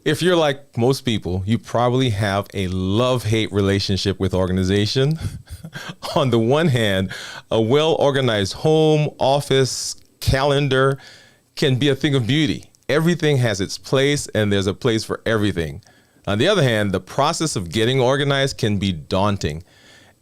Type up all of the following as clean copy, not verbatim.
If you're like most people, you probably have a love-hate relationship with organization. On the one hand, a well-organized home, office, calendar can be a thing of beauty. Everything has its place, and there's a place for everything. On the other hand, the process of getting organized can be daunting,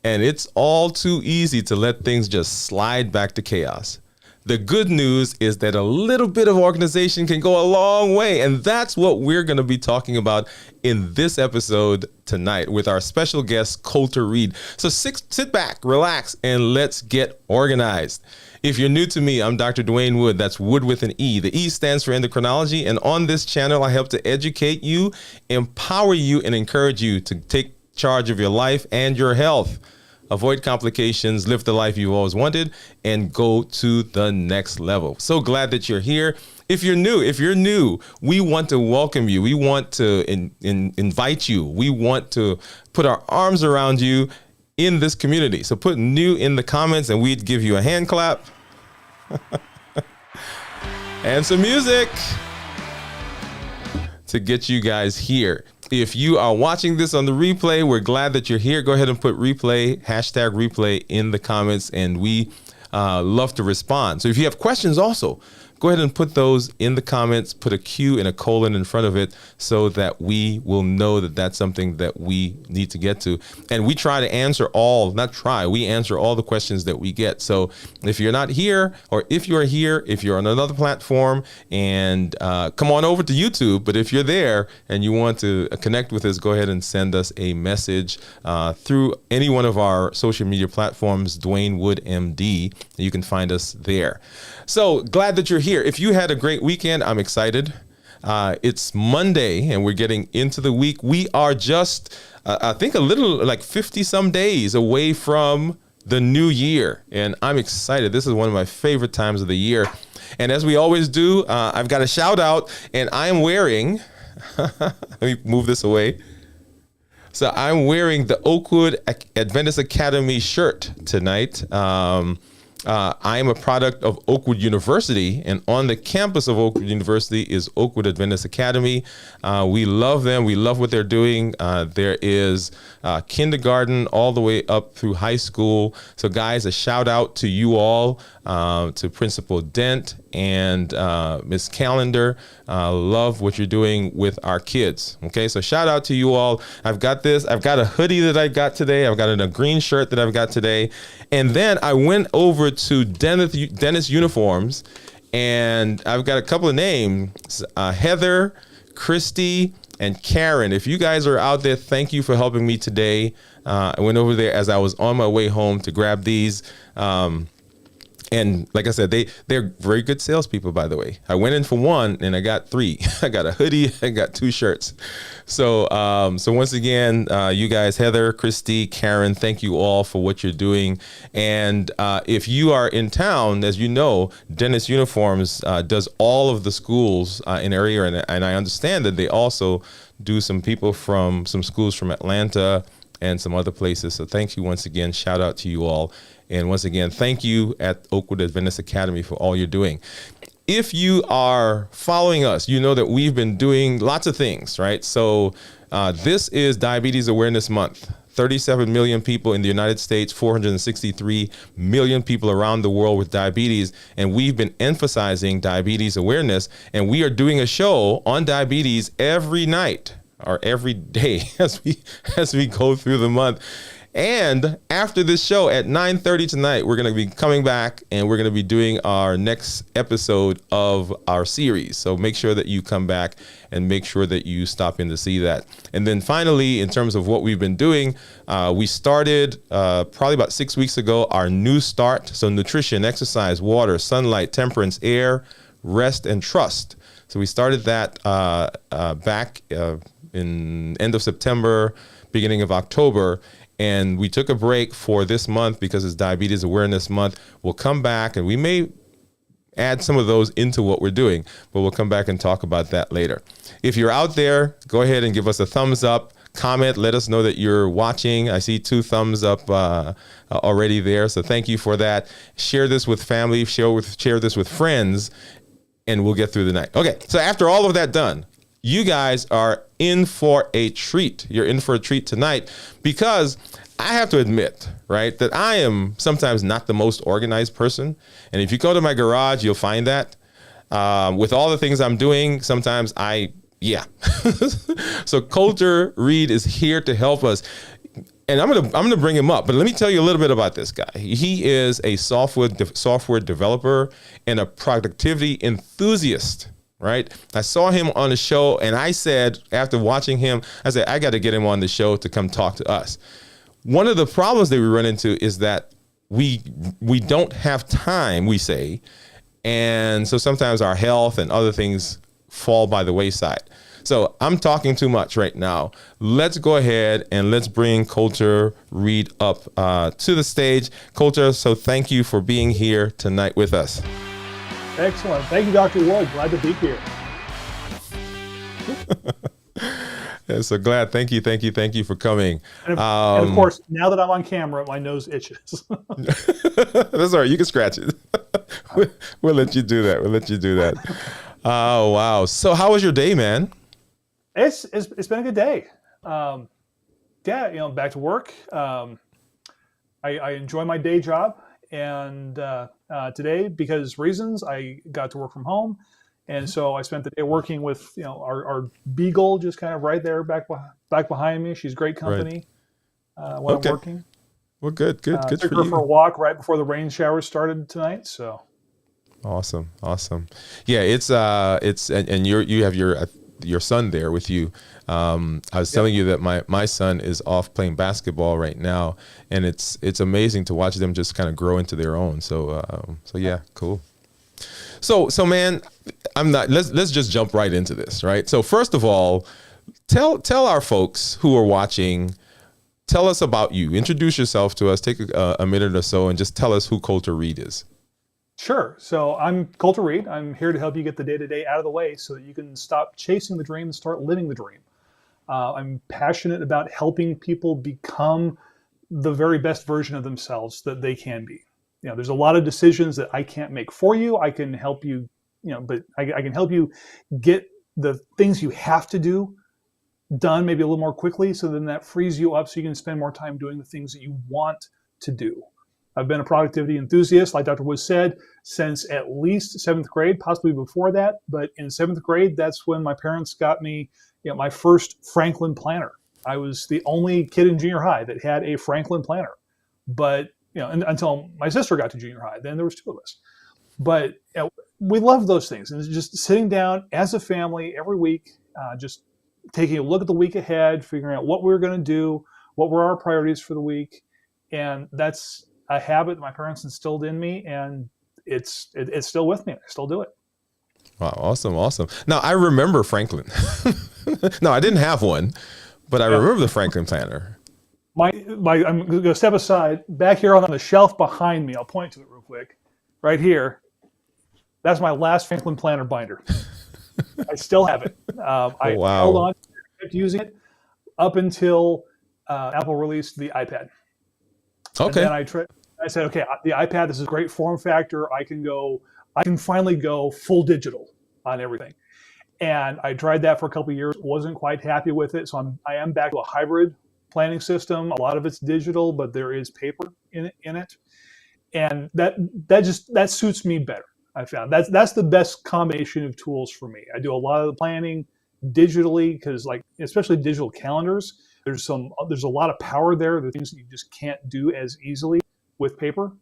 and it's all too easy to let things just slide back to chaos. The good news is that a little bit of organization can go a long way, and that's what we're going to be talking about in this episode tonight with our special guest, Colter Reed. So sit back, relax, and let's get organized. If you're new to me, I'm Dr. Dwain Woode. That's Wood with an E. The E stands for endocrinology, and on this channel, I help to educate you, empower you, and encourage you to take charge of your life and your health. Avoid complications, live the life you've always wanted, and go to the next level. So glad that you're here. If you're new, we want to welcome you. We want to invite you. We want to put our arms around you in this community. So put new in the comments and we'd give you a hand clap and some music to get you guys here. If you are watching this on the replay, we're glad that you're here. Go ahead and put replay, hashtag replay in the comments, and we love to respond. So if you have questions also, go ahead and put those in the comments, put a Q and a colon in front of it so that we will know that that's something that we need to get to. And we try to answer we answer all the questions that we get. So if you're not here, or if you're here, if you're on another platform, and come on over to YouTube, but if you're there and you want to connect with us, go ahead and send us a message through any one of our social media platforms, Dwain Woode MD. You can find us there. So glad that you're here. If you had a great weekend, I'm excited. It's Monday and we're getting into the week. We are just, I think, a little like 50 some days away from the new year. And I'm excited. This is one of my favorite times of the year. And as we always do, I've got a shout out, and I'm wearing, let me move this away. So I'm wearing the Oakwood Adventist Academy shirt tonight. I am a product of Oakwood University, and on the campus of Oakwood University is Oakwood Adventist Academy. We love them. We love what they're doing. There is kindergarten all the way up through high school. So guys, a shout out to you all, to Principal Dent and Miss Callender. Love what you're doing with our kids. Okay, so shout out to you all. I've got this. I've got a hoodie that I got today. I've got a green shirt that I've got today. And then I went over to Dennis Uniforms, and I've got a couple of names, Heather, Christy, and Karen. If you guys are out there, thank you for helping me today. I went over there as I was on my way home to grab these. And like I said, they're very good salespeople, by the way. I went in for one and I got three. I got a hoodie, I got 2 shirts. So once again, you guys, Heather, Christy, Karen, thank you all for what you're doing. And if you are in town, as you know, Dennis Uniforms does all of the schools in area, and I understand that they also do some people from some schools from Atlanta and some other places. So thank you once again. Shout out to you all. And once again, thank you at Oakwood Adventist Academy for all you're doing. If you are following us, you know that we've been doing lots of things, right? So this is Diabetes Awareness Month. 37 million people in the United States, 463 million people around the world with diabetes. And we've been emphasizing diabetes awareness. And we are doing a show on diabetes every night or every day as we go through the month. And after this show at 9:30 tonight, we're going to be coming back and we're going to be doing our next episode of our series. So make sure that you come back and make sure that you stop in to see that. And then finally, in terms of what we've been doing, we started probably about 6 weeks ago, our new start. So nutrition, exercise, water, sunlight, temperance, air, rest, and trust. So we started that back in end of September, beginning of October. And we took a break for this month because it's Diabetes Awareness Month. We'll come back and we may add some of those into what we're doing, but we'll come back and talk about that later. If you're out there, go ahead and give us a thumbs up, comment, let us know that you're watching. I see 2 thumbs up already there. So thank you for that. Share this with family, share this with friends, and we'll get through the night. Okay, so after all of that done, you guys are in for a treat. You're in for a treat tonight, because I have to admit, right, that I am sometimes not the most organized person. And if you go to my garage, you'll find that with all the things I'm doing, sometimes so Colter Reed is here to help us. And I'm gonna bring him up, but let me tell you a little bit about this guy. He is a software developer and a productivity enthusiast, right? I saw him on the show, and I said, after watching him, I said, I got to get him on the show to come talk to us. One of the problems that we run into is that we don't have time, we say, and so sometimes our health and other things fall by the wayside. So I'm talking too much right now. Let's go ahead and let's bring Colter Reed up to the stage. Colter, so thank you for being here tonight with us. Excellent. Thank you, Dr. Woode. Glad to be here. So glad. Thank you for coming. And of course, now that I'm on camera, my nose itches. That's all right. You can scratch it. We'll let you do that. Oh, wow. So how was your day, man? It's been a good day. Back to work. I enjoy my day job, and today, because reasons, I got to work from home, and so I spent the day working with our beagle, just kind of right there back behind me. She's great company when I'm working. Well, good took for her for a walk right before the rain showers started tonight. So awesome. Yeah, it's and you have your son there with you. I was telling you that my son is off playing basketball right now, and it's amazing to watch them just kind of grow into their own. So yeah, cool. So man, let's just jump right into this, right? So first of all, tell our folks who are watching, tell us about you. Introduce yourself to us. Take a minute or so and just tell us who Colter Reed is. Sure. So I'm Colter Reed. I'm here to help you get the day-to-day out of the way so that you can stop chasing the dream and start living the dream. I'm passionate about helping people become the very best version of themselves that they can be. There's a lot of decisions that I can't make for you. I can help you, but I can help you get the things you have to do done maybe a little more quickly, so then that frees you up so you can spend more time doing the things that you want to do. I've been a productivity enthusiast, like Dr. Woode said, since at least 7th grade, possibly before that. But in 7th grade, that's when my parents got me my first Franklin planner. I was the only kid in junior high that had a Franklin planner. But until my sister got to junior high, then there was 2 of us. But we loved those things. And just sitting down as a family every week, just taking a look at the week ahead, figuring out what we were going to do, what were our priorities for the week. And that's a habit that my parents instilled in me, and it's still with me. I still do it. Wow, awesome. Now I remember Franklin. No, I didn't have one, but I remember the Franklin planner. I'm going to step aside. Back here on the shelf behind me, I'll point to it real quick. Right here, that's my last Franklin planner binder. I still have it. I held on, kept using it up until Apple released the iPad. Okay. And then I said, okay, the iPad, this is a great form factor. I can finally go full digital on everything. And I tried that for a couple of years, wasn't quite happy with it. So I am back to a hybrid planning system. A lot of it's digital, but there is paper in it. And that suits me better. I found that's the best combination of tools for me. I do a lot of the planning digitally because, especially digital calendars, there's a lot of power there. There are things that you just can't do as easily with paper.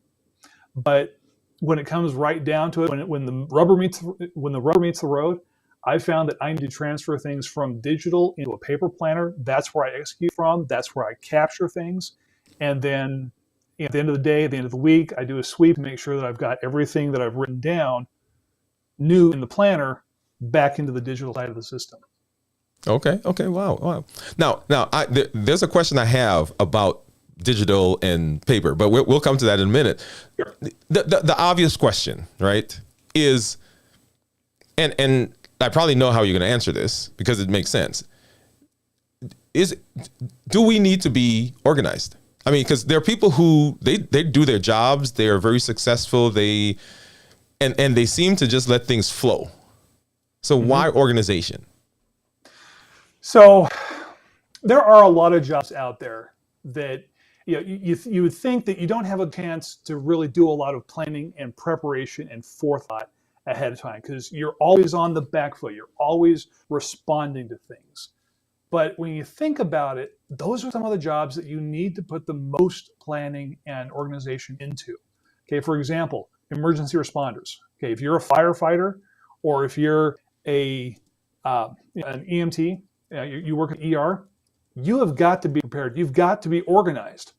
But when it comes right down to it, when the rubber meets the road, I found that I need to transfer things from digital into a paper planner. That's where I execute from. That's where I capture things. And then at the end of the day, at the end of the week, I do a sweep to make sure that I've got everything that I've written down new in the planner back into the digital side of the system. Okay. Wow. Now, there's a question I have about digital and paper, but we'll come to that in a minute. Sure. The obvious question, right, is, and I probably know how you're going to answer this because it makes sense. Do we need to be organized? I mean, because there are people who they do their jobs, they are very successful, and they seem to just let things flow. So why organization? So there are a lot of jobs out there that you would think that you don't have a chance to really do a lot of planning and preparation and forethought ahead of time because you're always on the back foot. You're always responding to things. But when you think about it, those are some of the jobs that you need to put the most planning and organization into. Okay, for example, emergency responders. Okay, if you're a firefighter or if you're an EMT, you work at ER, you have got to be prepared. You've got to be organized.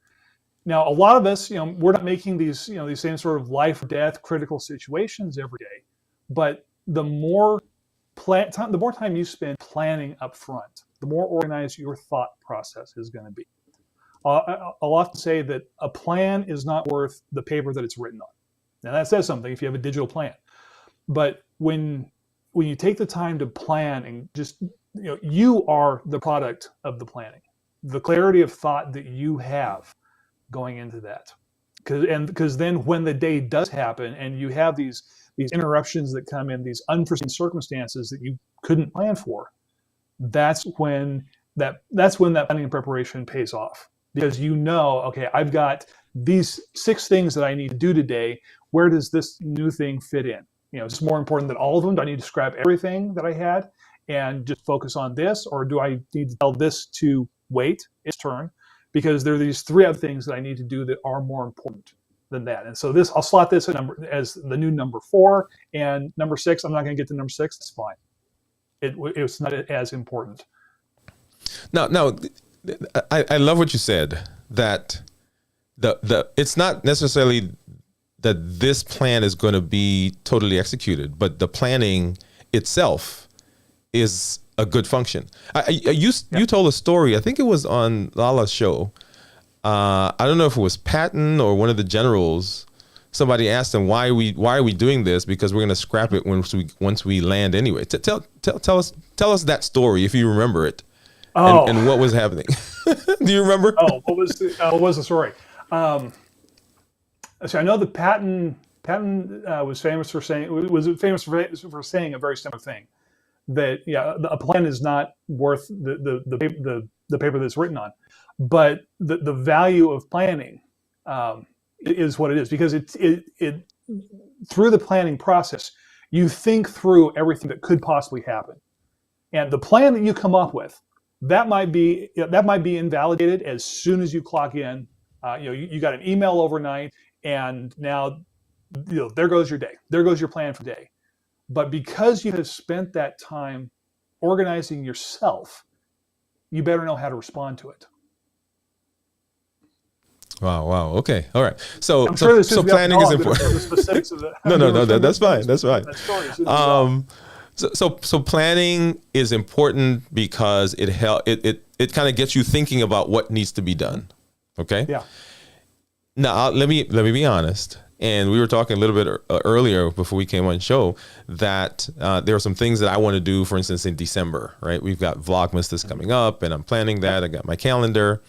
Now, a lot of us, we're not making these same sort of life or death critical situations every day, but the more time you spend planning up front, the more organized your thought process is going to be. I'll often say that a plan is not worth the paper that it's written on. Now that says something if you have a digital plan, but when you take the time to plan and just you are the product of the planning, the clarity of thought that you have going into that, because then when the day does happen and you have these interruptions that come in, these unforeseen circumstances that you couldn't plan for, that's when that planning and preparation pays off, because okay, I've got these 6 things that I need to do today. Where does this new thing fit in? Is it more important than all of them? Do I need to scrap everything that I had and just focus on this, or do I need to tell this to wait its turn? Because there are these 3 other things that I need to do that are more important than that. And so I'll slot this as the new number 4, and number 6, I'm not going to get to number 6. It's fine. It's not as important. Now, I love what you said, that it's not necessarily that this plan is going to be totally executed, but the planning itself is a good function. You told a story, I think it was on Lala's show. I don't know if it was Patton or one of the generals. Somebody asked him, why are we doing this? Because we're going to scrap it once we land anyway. Tell us that story if you remember it. And what was happening. Do you remember? What was the story? So I know that Patton was famous for saying a very similar thing. That a plan is not worth the paper that's written on, but the value of planning is what it is, because it through the planning process you think through everything that could possibly happen, and the plan that you come up with that might be invalidated as soon as you clock in. You got an email overnight, and now there goes your day. There goes your plan for the day. But because you have spent that time organizing yourself, you better know how to respond to it. Wow. Okay. All right. So planning is important. No. That's fine. That's fine. So planning is important because it kind of gets you thinking about what needs to be done. Okay. Yeah. Now let me be honest. And we were talking a little bit earlier before we came on show that there are some things that I want to do, for instance, in December, right? We've got Vlogmas that's coming up, and I'm planning that. I got my calendar.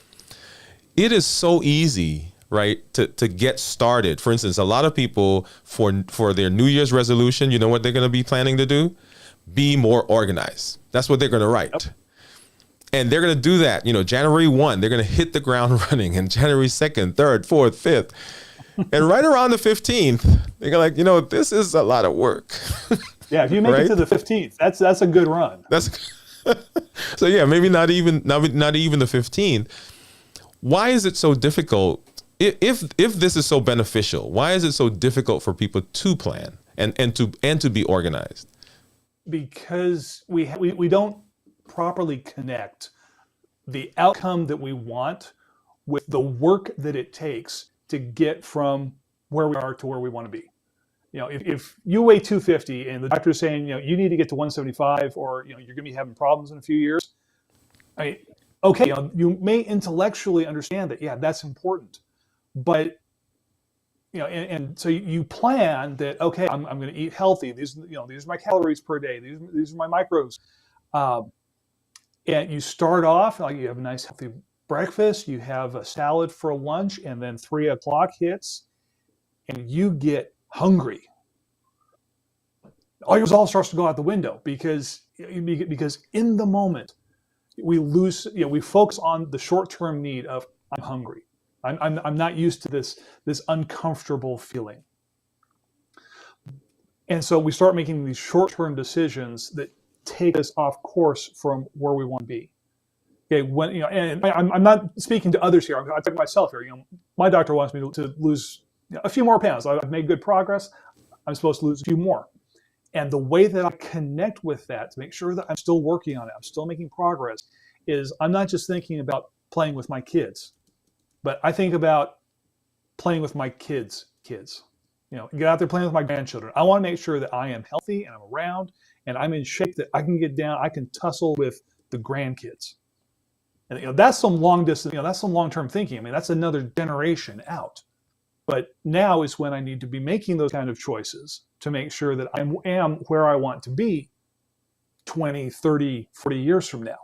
It is so easy, right, to get started. For instance, a lot of people for their New Year's resolution, you know what they're going to be planning to do? Be more organized. That's what they're going to write. Yep. And they're going to do that. January 1, they're going to hit the ground running, and January 2nd, 3rd, 4th, 5th. And right around the 15th, they're like, this is a lot of work. Yeah, if you make it to the 15th, that's a good run. So yeah, maybe not even the 15th. Why is it so difficult? If this is so beneficial, why is it so difficult for people to plan and to be organized? Because we don't properly connect the outcome that we want with the work that it takes to get from where we are to where we want to be. If you weigh 250 and the doctor's saying, you need to get to 175, or, you're going to be having problems in a few years. Okay, you may intellectually understand that, yeah, that's important. But, and so you plan that, okay, I'm going to eat healthy. These are my calories per day. These are my macros. And you start off, like you have a nice healthy breakfast, you have a salad for lunch, and then 3 o'clock hits and you get hungry. All your resolve starts to go out the window because in the moment we focus on the short-term need of I'm hungry. I'm not used to this uncomfortable feeling. And so we start making these short-term decisions that take us off course from where we want to be. Okay, and I'm not speaking to others here. I'm talking to myself here. My doctor wants me to lose a few more pounds. I've made good progress. I'm supposed to lose a few more. And the way that I connect with that to make sure that I'm still working on it, I'm still making progress, is I'm not just thinking about playing with my kids, but I think about playing with my kids' kids. Get out there playing with my grandchildren. I want to make sure that I am healthy and I'm around and I'm in shape that I can get down, I can tussle with the grandkids. And that's some long distance, that's some long-term thinking. I mean, that's another generation out. But now is when I need to be making those kind of choices to make sure that I am where I want to be 20, 30, 40 years from now.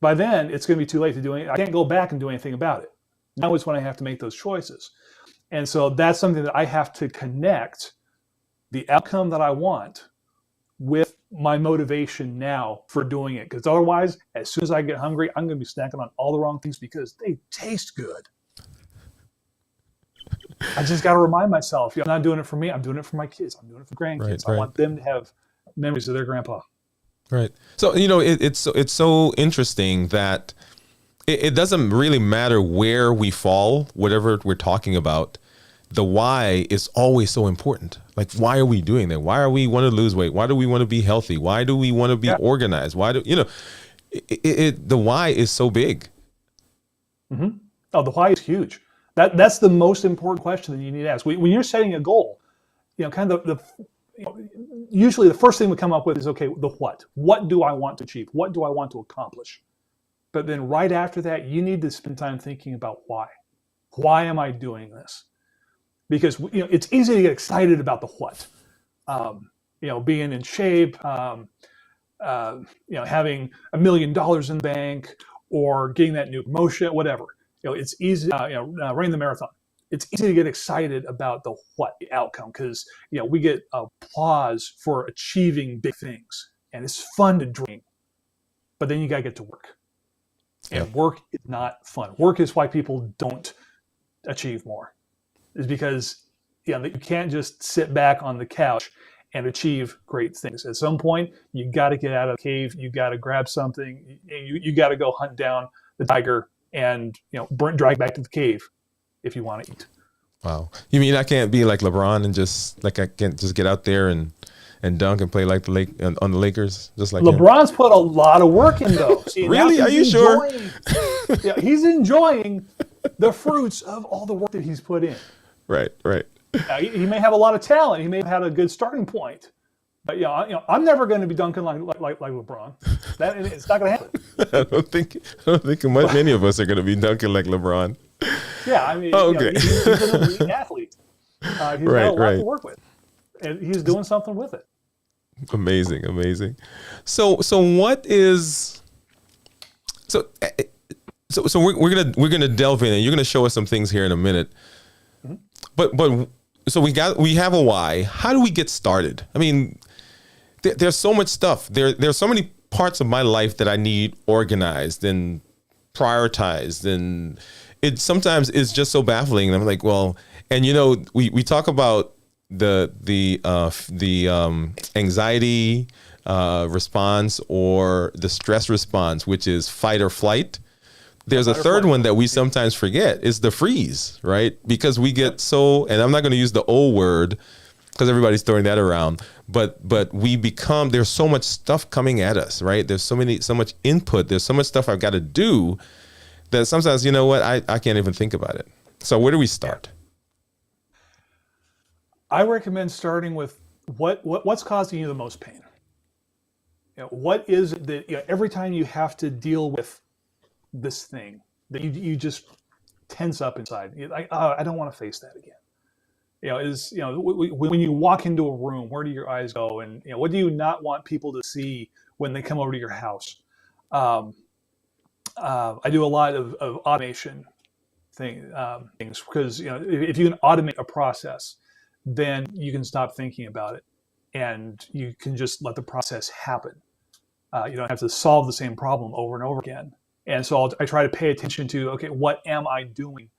By then, it's going to be too late to do anything. I can't go back and do anything about it. Now is when I have to make those choices. And so that's something that I have to connect the outcome that I want with my motivation now for doing it. Because otherwise, as soon as I get hungry, I'm going to be snacking on all the wrong things because they taste good. I just got to remind myself, I'm not doing it for me. I'm doing it for my kids. I'm doing it for grandkids. Right. I want them to have memories of their grandpa. Right. So, it's so interesting that it doesn't really matter where we fall, whatever we're talking about. The why is always so important. Like, why are we doing that? Why are we want to lose weight? Why do we want to be healthy? Why do we want to be organized? Why do, the why is so big. Mm-hmm. Oh, the why is huge. That's the most important question that you need to ask. When you're setting a goal, kind of usually the first thing we come up with is, okay, the what. What do I want to achieve? What do I want to accomplish? But then right after that, you need to spend time thinking about why. Why am I doing this? Because it's easy to get excited about the what. Being in shape, having $1 million in the bank, or getting that new promotion, whatever. It's easy. Running the marathon. It's easy to get excited about the what, the outcome, because we get applause for achieving big things, and it's fun to dream. But then you gotta get to work, and work is not fun. Work is why people don't achieve more. Is because you can't just sit back on the couch and achieve great things. At some point, you got to get out of the cave. You got to grab something. You got to go hunt down the tiger and drag back to the cave if you want to eat. Wow. You mean I can't be like LeBron and just I can't just get out there and dunk and play like the on the Lakers, just like LeBron's put a lot of work in though. See, really? Are you sure? He's enjoying the fruits of all the work that he's put in. Right. He may have a lot of talent. He may have had a good starting point, but I'm never going to be dunking like LeBron. It's not going to happen. I don't think many of us are going to be dunking like LeBron. Yeah, I mean, he's an elite athlete. He's got a lot to work with, and he's doing something with it. Amazing. So what is so we're gonna delve in, and you're gonna show us some things here in a minute. But so we have a why. How do we get started? I mean, there's so much stuff. There's so many parts of my life that I need organized and prioritized, and it sometimes is just so baffling. And I'm like, well, and we talk about the anxiety response or the stress response, which is fight or flight. There's a third one that we sometimes forget, is the freeze, right? Because we get so, and I'm not going to use the O word because everybody's throwing that around, but we become, there's so much stuff coming at us, right? There's so much input. There's so much stuff I've got to do that sometimes, I can't even think about it. So where do we start? I recommend starting with what's causing you the most pain. What is it that every time you have to deal with this thing that you just tense up inside. You're like, oh, I don't want to face that again. When you walk into a room, where do your eyes go? And what do you not want people to see when they come over to your house? I do a lot of automation things because if you can automate a process, then you can stop thinking about it and you can just let the process happen. You don't have to solve the same problem over and over again. And so I try to pay attention to, okay, what am I doing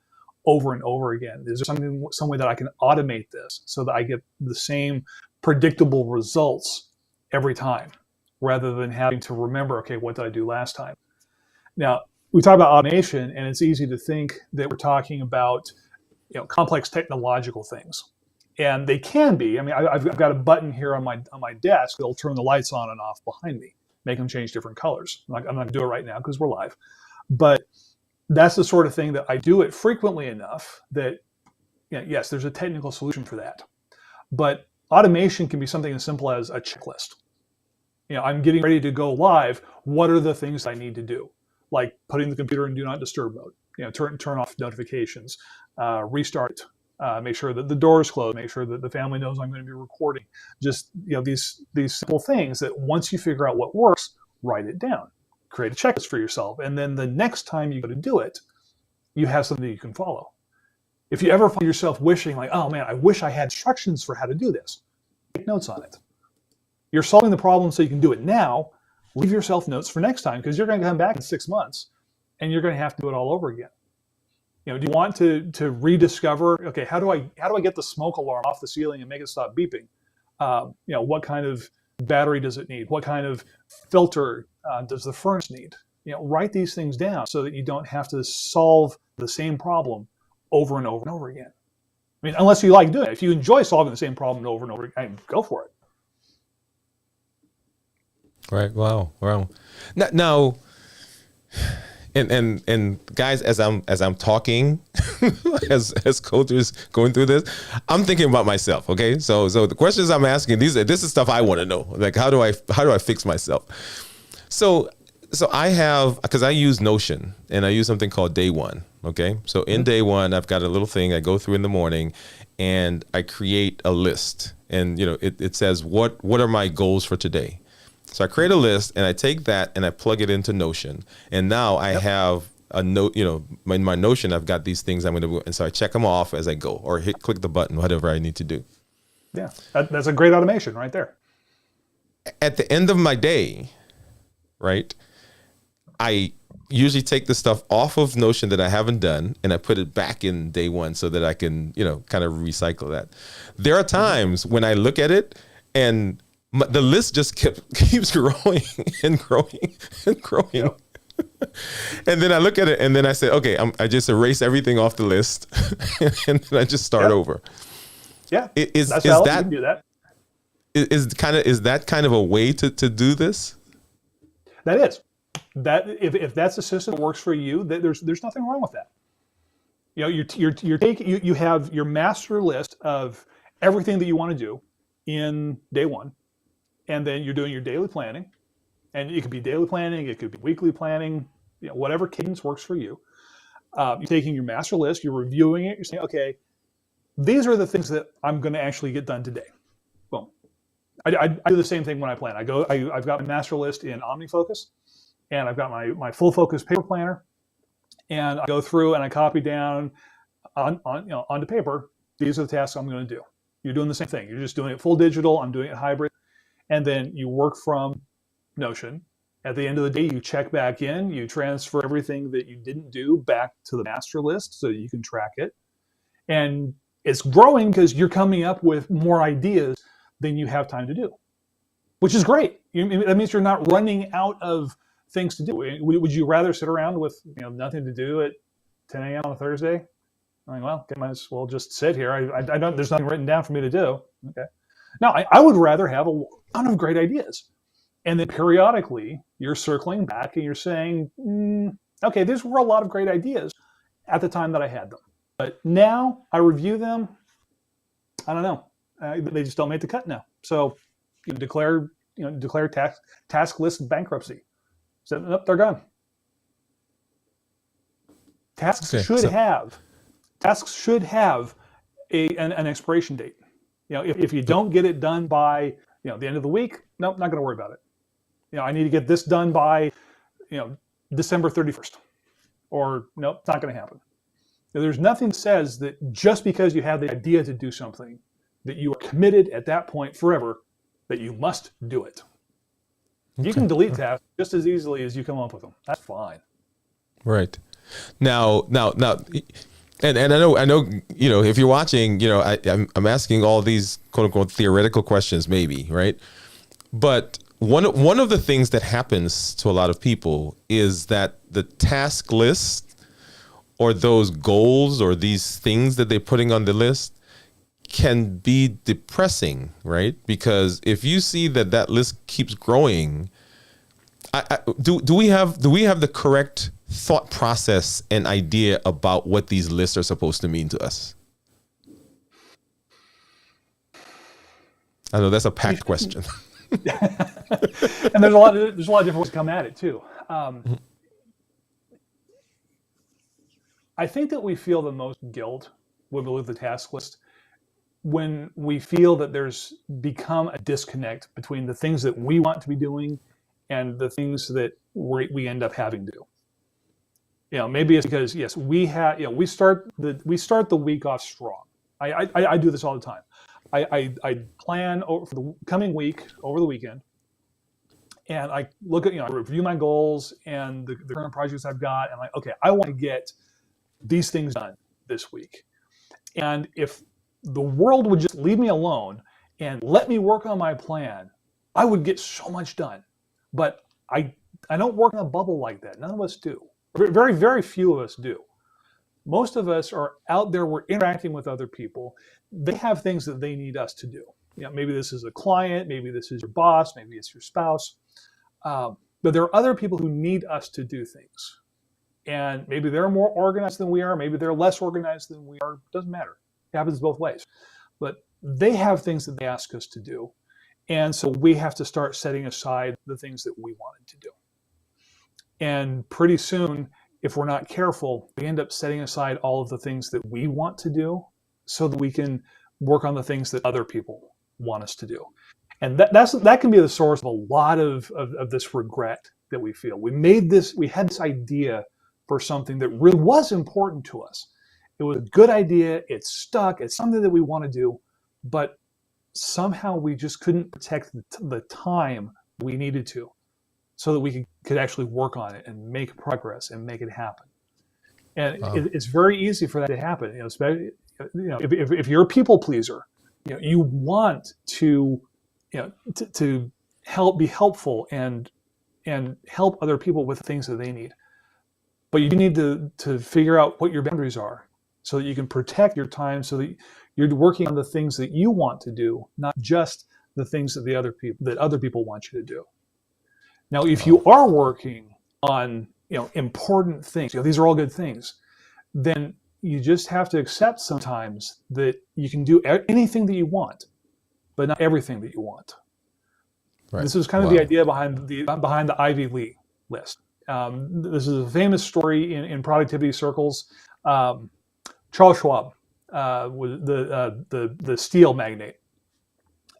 over and over again? Is there some way that I can automate this so that I get the same predictable results every time, rather than having to remember, okay, what did I do last time? Now, we talk about automation, and it's easy to think that we're talking about complex technological things. And they can be. I mean, I've got a button here on my desk that'll turn the lights on and off behind me, make them change different colors. I'm not going to do it right now because we're live. But that's the sort of thing that I do it frequently enough that, yes, there's a technical solution for that. But automation can be something as simple as a checklist. I'm getting ready to go live. What are the things I need to do? Like putting the computer in do not disturb mode. Turn off notifications, restart. Make sure that the door is closed. Make sure that the family knows I'm going to be recording. Just these simple things that once you figure out what works, write it down. Create a checklist for yourself, and then the next time you go to do it, you have something that you can follow. If you ever find yourself wishing, like, oh man, I wish I had instructions for how to do this, take notes on it. You're solving the problem so you can do it now. Leave yourself notes for next time, because you're going to come back in 6 months, and you're going to have to do it all over again. Do you want to rediscover, okay, how do I get the smoke alarm off the ceiling and make it stop beeping? What kind of battery does it need? What kind of filter does the furnace need? Write these things down so that you don't have to solve the same problem over and over and over again. I mean, unless you like doing it. If you enjoy solving the same problem over and over again, go for it. Right. Wow. Now, and guys, as I'm talking, as Colter's going through this, I'm thinking about myself. Okay, so the questions I'm asking, this is stuff I want to know. Like, how do I fix myself? So I have, because I use Notion, and I use something called Day One. Okay, so in Day One, I've got a little thing I go through in the morning, and I create a list, and it says what are my goals for today. So I create a list, and I take that and I plug it into Notion, and now I have a note. In my Notion, I've got these things I'm going to do, and so I check them off as I go, or click the button, whatever I need to do. Yeah, that's a great automation right there. At the end of my day, right, I usually take the stuff off of Notion that I haven't done, and I put it back in Day One so that I can, kind of recycle that. There are times when I look at it and the list just keeps growing and growing and growing. Yep. And then I look at it and then I say, okay, I just erase everything off the list and then I just start over. Yeah, is that you can do that? Is that kind of a way to do this? That is. That if that's a system that works for you, there's nothing wrong with that. You have your master list of everything that you want to do in Day One. And then you're doing your daily planning, and it could be daily planning, it could be weekly planning, whatever cadence works for you. You're taking your master list, you're reviewing it, you're saying, okay, these are the things that I'm going to actually get done today. Boom. I do the same thing when I plan. I've got my master list in OmniFocus, and I've got my full focus paper planner, and I go through and I copy down onto paper. These are the tasks I'm going to do. You're doing the same thing. You're just doing it full digital. I'm doing it hybrid. And then you work from Notion. At the end of the day, you check back in, you transfer everything that you didn't do back to the master list so you can track it. And it's growing because you're coming up with more ideas than you have time to do, which is great. That means you're not running out of things to do. Would you rather sit around with nothing to do at 10 a.m. on a Thursday? I'm like, well, I might as well just sit here. I don't. There's nothing written down for me to do. Okay. No, I would rather have a ton of great ideas. And then periodically, you're circling back and you're saying, okay, these were a lot of great ideas at the time that I had them. But now I review them, I don't know. They just don't make the cut now. So you declare task list bankruptcy. So, nope, they're gone. Tasks should have an expiration date. If you don't get it done by the end of the week, nope, not going to worry about it. I need to get this done by December 31st, or nope, it's not going to happen. There's nothing that says that just because you have the idea to do something, that you are committed at that point forever, that you must do it. You can delete tasks just as easily as you come up with them. That's fine. Right. Now, and I know, if you're watching, I'm asking all these quote unquote theoretical questions, maybe, right? But one of the things that happens to a lot of people is that the task list or those goals or these things that they're putting on the list can be depressing, right? Because if you see that list keeps growing, do we have the correct thought process and idea about what these lists are supposed to mean to us? I know that's a packed question. And there's a lot of different ways to come at it too. I think that we feel the most guilt when we look at the task list when we feel that there's become a disconnect between the things that we want to be doing and the things that we end up having to do. Maybe it's because yes, we start the week off strong. I do this all the time. I plan for the coming week over the weekend, and I look at I review my goals and the current projects I've got, and I'm like, okay, I want to get these things done this week. And if the world would just leave me alone and let me work on my plan, I would get so much done. But I don't work in a bubble like that. None of us do. Very, very few of us do. Most of us are out there, we're interacting with other people. They have things that they need us to do. Maybe this is a client, maybe this is your boss, maybe it's your spouse. But there are other people who need us to do things. And maybe they're more organized than we are, maybe they're less organized than we are. Doesn't matter. It happens both ways. But they have things that they ask us to do. And so we have to start setting aside the things that we wanted to do. And pretty soon, if we're not careful, we end up setting aside all of the things that we want to do so that we can work on the things that other people want us to do. And that can be the source of a lot of this regret that we feel. We had this idea for something that really was important to us. It was a good idea, it stuck, it's something that we want to do, but somehow we just couldn't protect the time we needed to so that we could actually work on it and make progress and make it happen. And it's very easy for that to happen. Especially, if you're a people pleaser, you want to be helpful and help other people with the things that they need. But you need to figure out what your boundaries are so that you can protect your time, so that you're working on the things that you want to do, not just the things that other people want you to do. Now, if you are working on important things, these are all good things, then you just have to accept sometimes that you can do anything that you want, but not everything that you want. Right. This is kind of the idea behind the Ivy Lee list. This is a famous story in productivity circles. Charles Schwab was the steel magnate.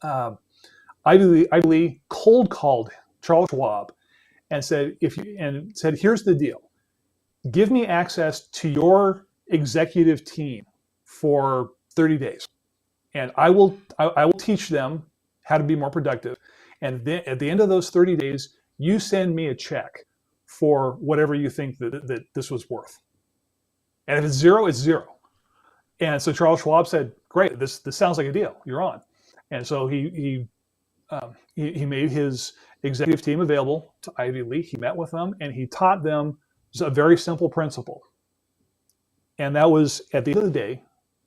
Ivy Lee cold called Charles Schwab and said, here's the deal. Give me access to your executive team for 30 days. And I will teach them how to be more productive. And then at the end of those 30 days, you send me a check for whatever you think that this was worth. And if it's zero, it's zero. And so Charles Schwab said, great, this sounds like a deal. You're on. And so he made his executive team available to Ivy Lee. He met with them and he taught them a very simple principle. And that was, at the end of the day,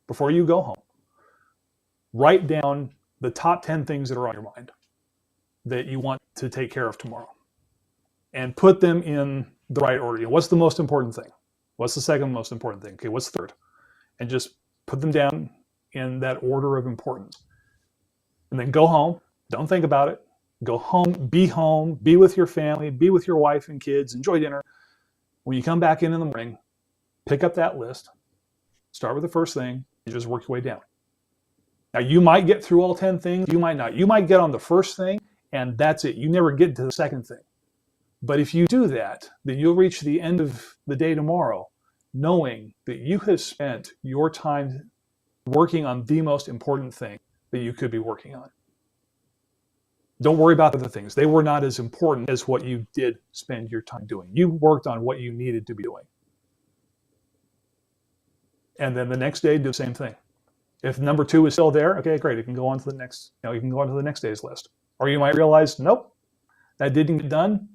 before you go home, write down the top 10 things that are on your mind that you want to take care of tomorrow. And put them in the right order. What's the most important thing? What's the second most important thing? Okay, what's the third? And just put them down in that order of importance. And then go home. Don't think about it. Go home, be with your family, be with your wife and kids, enjoy dinner. When you come back in the morning, pick up that list, start with the first thing, and just work your way down. Now, you might get through all 10 things, you might not. You might get on the first thing, and that's it. You never get to the second thing. But if you do that, then you'll reach the end of the day tomorrow knowing that you have spent your time working on the most important thing that you could be working on. Don't worry about the other things. They were not as important as what you did spend your time doing. You worked on what you needed to be doing. And then the next day, do the same thing. If number 2 is still there, okay, great. You can go on to the next, you can go on to the next day's list. Or you might realize, nope, that didn't get done.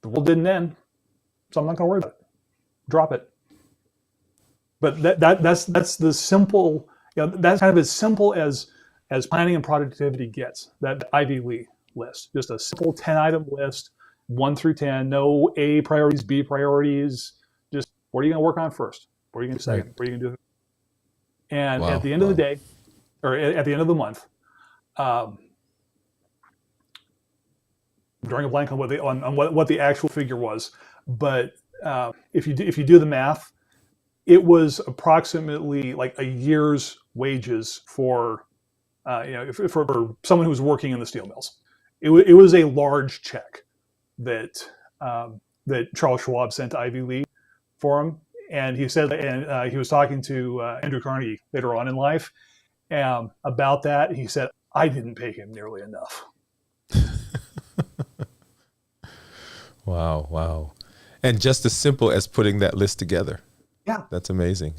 The world didn't end. So I'm not going to worry about it. Drop it. But that's the simple, that's kind of as simple as planning and productivity gets, that Ivy League list. Just a simple 10-item list, 1 through 10, no A priorities, B priorities. Just what are you going to work on first? What are you going to do second? What are you going to do? And at the end of the day, or at the end of the month, drawing a blank on what the actual figure was, but if you do the math, it was approximately like a year's wages for for someone who was working in the steel mills. It was a large check that Charles Schwab sent to Ivy League for him. And he said, and he was talking to Andrew Carnegie later on in life about that. He said, I didn't pay him nearly enough. Wow. And just as simple as putting that list together. Yeah. That's amazing.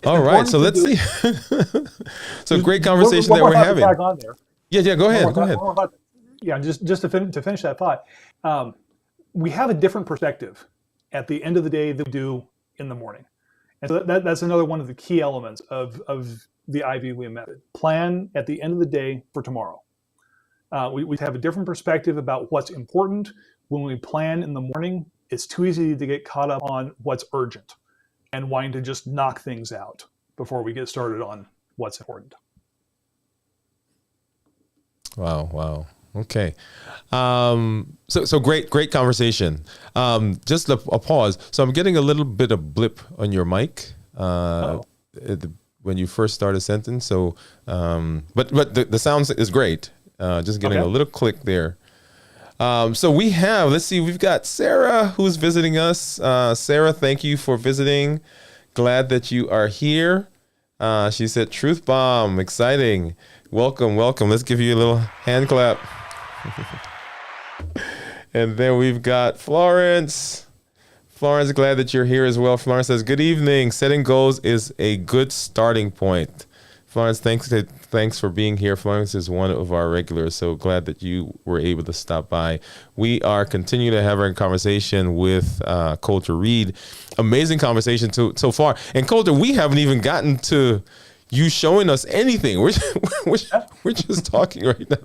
All right. So let's see. So great conversation that we're having. On there. Yeah. Go ahead. Yeah. Just to finish that thought. We have a different perspective at the end of the day than we do in the morning. And so that's another one of the key elements of the Ivy League method. Plan at the end of the day for tomorrow. We have a different perspective about what's important. When we plan in the morning, it's too easy to get caught up on what's urgent and wanting to just knock things out before we get started on what's important. Wow. Okay. So great conversation. Just a pause. So I'm getting a little bit of blip on your mic when you first start a sentence. So, but the sound is great. Just getting a little click there. So we've got Sarah who's visiting us. Sarah, thank you for visiting. Glad that you are here. She said, Truth Bomb, exciting. Welcome. Let's give you a little hand clap. And then we've got Florence. Florence, glad that you're here as well. Florence says, good evening. Setting goals is a good starting point. Florence, thanks for being here. Florence is one of our regulars, so glad that you were able to stop by. We are continuing to have our conversation with Colter Reed. Amazing conversation so far. And Colter, we haven't even gotten to you showing us anything. We're just talking right now.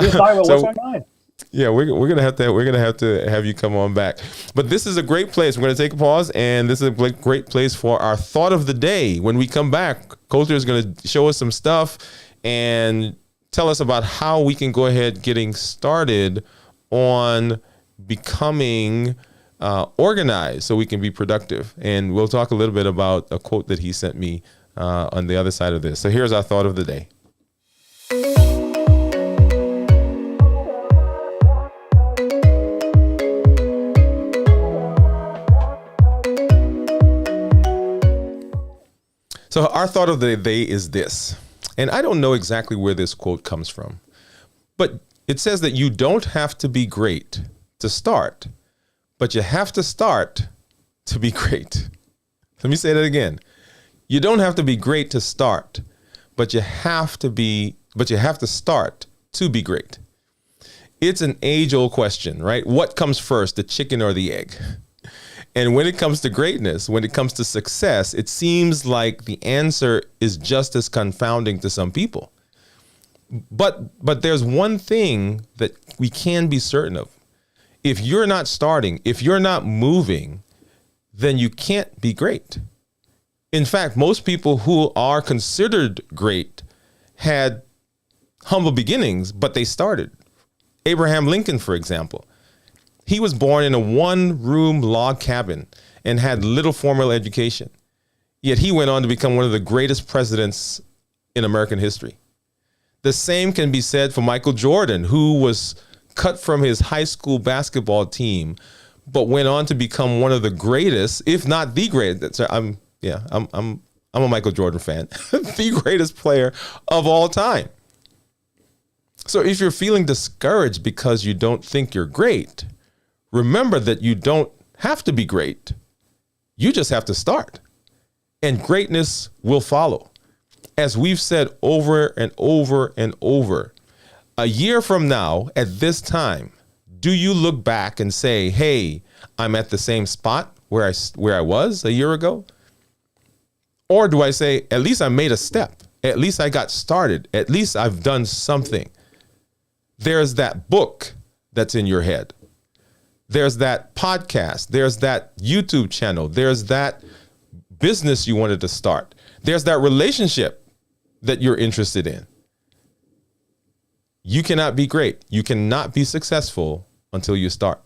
Just talking about what's on mind. Yeah, we're gonna have to have you come on back. But this is a great place. We're gonna take a pause, and this is a great place for our thought of the day. When we come back, Colter is gonna show us some stuff and tell us about how we can go ahead getting started on becoming organized so we can be productive. And we'll talk a little bit about a quote that he sent me on the other side of this. So here's our thought of the day. So our thought of the day is this, and I don't know exactly where this quote comes from, but it says that you don't have to be great to start, but you have to start to be great. Let me say that again. You don't have to be great to start, but you have to start to be great. It's an age-old question, right? What comes first, the chicken or the egg? And when it comes to greatness, when it comes to success, it seems like the answer is just as confounding to some people. But there's one thing that we can be certain of. If you're not starting, if you're not moving, then you can't be great. In fact, most people who are considered great had humble beginnings, but they started. Abraham Lincoln, for example. He was born in a one-room log cabin and had little formal education. Yet he went on to become one of the greatest presidents in American history. The same can be said for Michael Jordan, who was cut from his high school basketball team, but went on to become one of the greatest, if not the greatest. I'm a Michael Jordan fan, the greatest player of all time. So if you're feeling discouraged because you don't think you're great, remember that you don't have to be great. You just have to start, and greatness will follow. As we've said over and over and over, a year from now at this time, do you look back and say, hey, I'm at the same spot where I was a year ago? Or do I say, at least I made a step. At least I got started. At least I've done something. There's that book that's in your head. There's that podcast. There's that YouTube channel. There's that business you wanted to start. There's that relationship that you're interested in. You cannot be great. You cannot be successful until you start.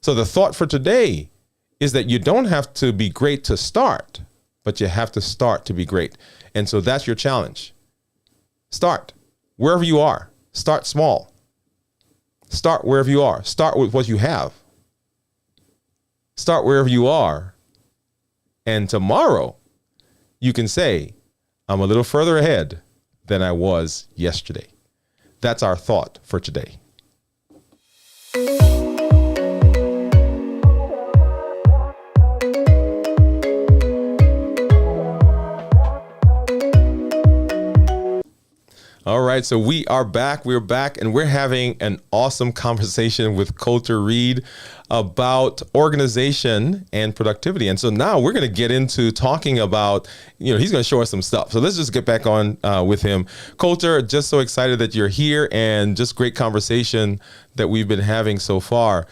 So the thought for today is that you don't have to be great to start, but you have to start to be great. And so that's your challenge. Start wherever you are. Start small. Start wherever you are. Start with what you have. Start wherever you are. And tomorrow you can say, I'm a little further ahead than I was yesterday. That's our thought for today. All right, so we are back. We're back, and we're having an awesome conversation with Colter Reed about organization and productivity. And so now we're going to get into talking about, he's going to show us some stuff. So let's just get back on with him. Colter, just so excited that you're here, and just great conversation that we've been having so far.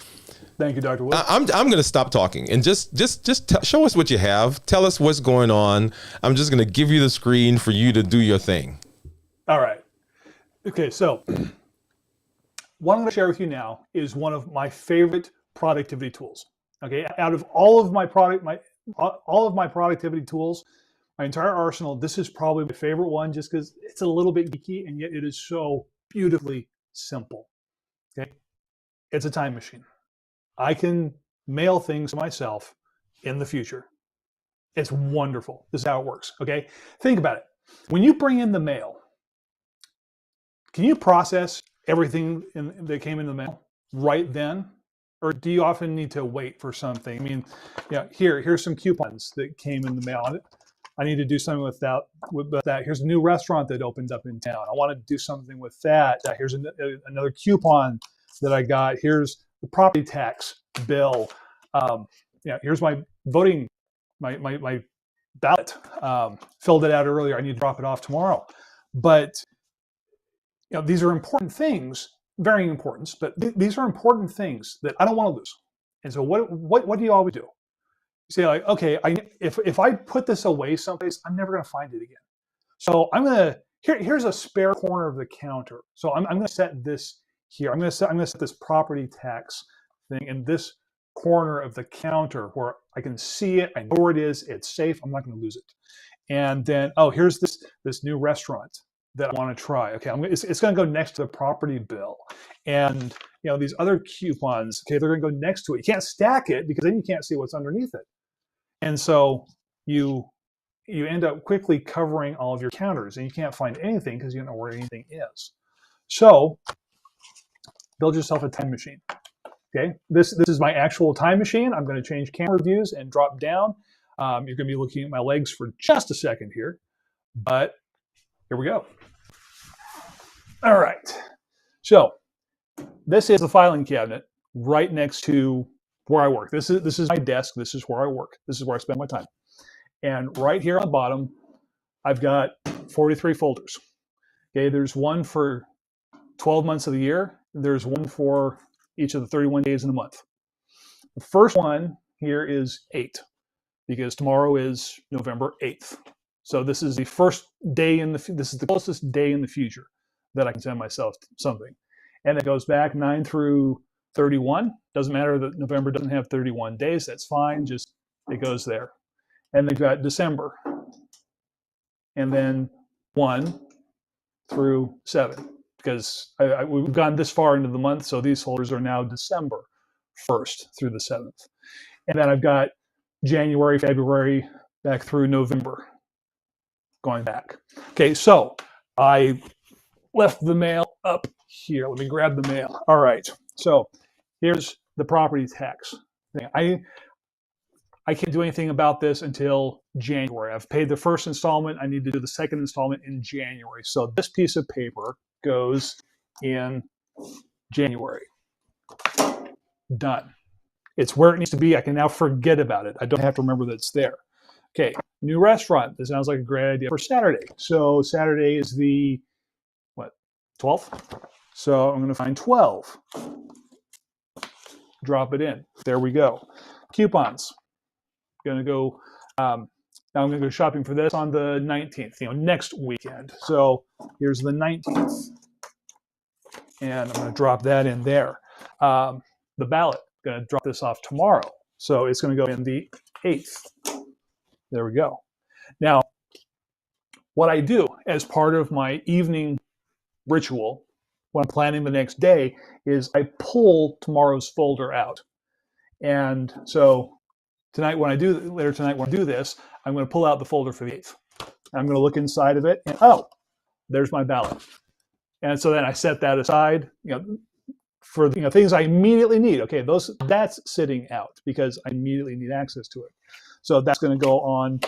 Thank you, Dr. Woode. I'm going to stop talking and just show us what you have. Tell us what's going on. I'm just going to give you the screen for you to do your thing. All right. Okay, so what I'm going to share with you now is one of my favorite productivity tools. Okay, out of all of my productivity tools, my entire arsenal, this is probably my favorite one, just because it's a little bit geeky and yet it is so beautifully simple. Okay, it's a time machine. I can mail things to myself in the future. It's wonderful. This is how it works. Okay, think about it. When you bring in the mail, can you process everything that came in the mail right then? Or do you often need to wait for something? I mean, here's some coupons that came in the mail. I need to do something with that. Here's a new restaurant that opens up in town. I want to do something with that. Here's another coupon that I got. Here's the property tax bill. Here's my voting, my ballot. Filled it out earlier. I need to drop it off tomorrow. But these are important things, varying importance, but these are important things that I don't want to lose. And so what do you always do? You say, like, okay, if I put this away someplace, I'm never going to find it again. So here's a spare corner of the counter. So I'm going to set this here. I'm going to set this property tax thing in this corner of the counter where I can see it. I know where it is. It's safe. I'm not going to lose it. And then, here's this new restaurant that I want to try. Okay, it's going to go next to the property bill, and these other coupons. Okay, they're going to go next to it. You can't stack it because then you can't see what's underneath it, and so you end up quickly covering all of your counters, and you can't find anything because you don't know where anything is. So build yourself a time machine. Okay, this is my actual time machine. I'm going to change camera views and drop down. You're going to be looking at my legs for just a second here, but here we go. All right. So this is the filing cabinet right next to where I work. This is my desk. This is where I work. This is where I spend my time. And right here on the bottom, I've got 43 folders. Okay, there's one for 12 months of the year. There's one for each of the 31 days in a month. The first one here is 8 because tomorrow is November 8th. So this is the first day this is the closest day in the future that I can send myself something. And it goes back 9 through 31. Doesn't matter that November doesn't have 31 days. That's fine. Just it goes there. And they've got December. And then 1 through 7. Because we've gone this far into the month, so these folders are now December 1st through the 7th. And then I've got January, February, back through November. Going back. Okay, so I left the mail up here. Let me grab the mail. All right. So here's the property tax thing. I can't do anything about this until January. I've paid the first installment. I need to do the second installment in January. So this piece of paper goes in January. Done. It's where it needs to be. I can now forget about it. I don't have to remember that it's there. Okay, new restaurant. This sounds like a great idea for Saturday. So Saturday is the, 12th? So I'm going to find 12. Drop it in. There we go. Coupons. Going to go, now I'm going to go shopping for this on the 19th, next weekend. So here's the 19th. And I'm going to drop that in there. The ballot, going to drop this off tomorrow. So it's going to go in the 8th. There we go. Now, what I do as part of my evening ritual when I'm planning the next day is I pull tomorrow's folder out. And so later tonight when I do this, I'm going to pull out the folder for the 8th. I'm going to look inside of it and, there's my ballot. And so then I set that aside, for things I immediately need. Okay, that's sitting out because I immediately need access to it. So that's going to go on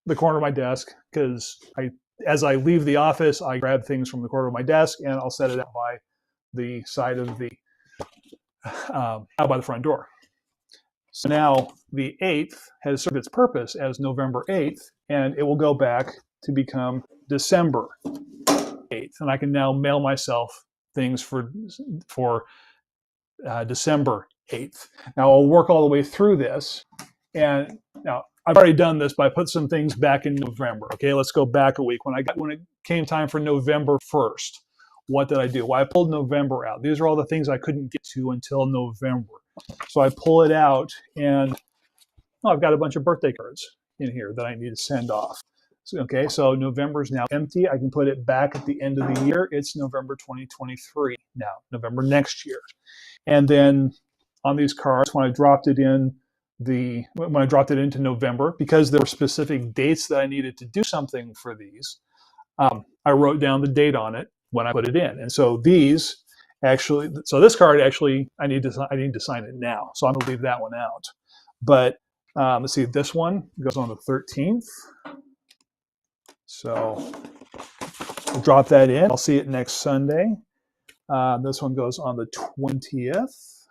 the corner of my desk because as I leave the office, I grab things from the corner of my desk and I'll set it out by the side of the out by the front door. So now the 8th has served its purpose as November 8th, and it will go back to become December 8th, and I can now mail myself things for December 8th. Now I'll work all the way through this, and now I've already done this, but I put some things back in November. Okay, let's go back a week. When it came time for November 1st, what did I do? Well, I pulled November out. These are all the things I couldn't get to until November. So I pull it out, and I've got a bunch of birthday cards in here that I need to send off. So November is now empty. I can put it back at the end of the year. It's November 2023 now, November next year. And then on these cards, when I dropped it into November, because there were specific dates that I needed to do something for these, I wrote down the date on it when I put it in. And so this card actually, I need to sign it now. So I'm going to leave that one out. But let's see, this one goes on the 13th. So I'll drop that in. I'll see it next Sunday. This one goes on the 20th.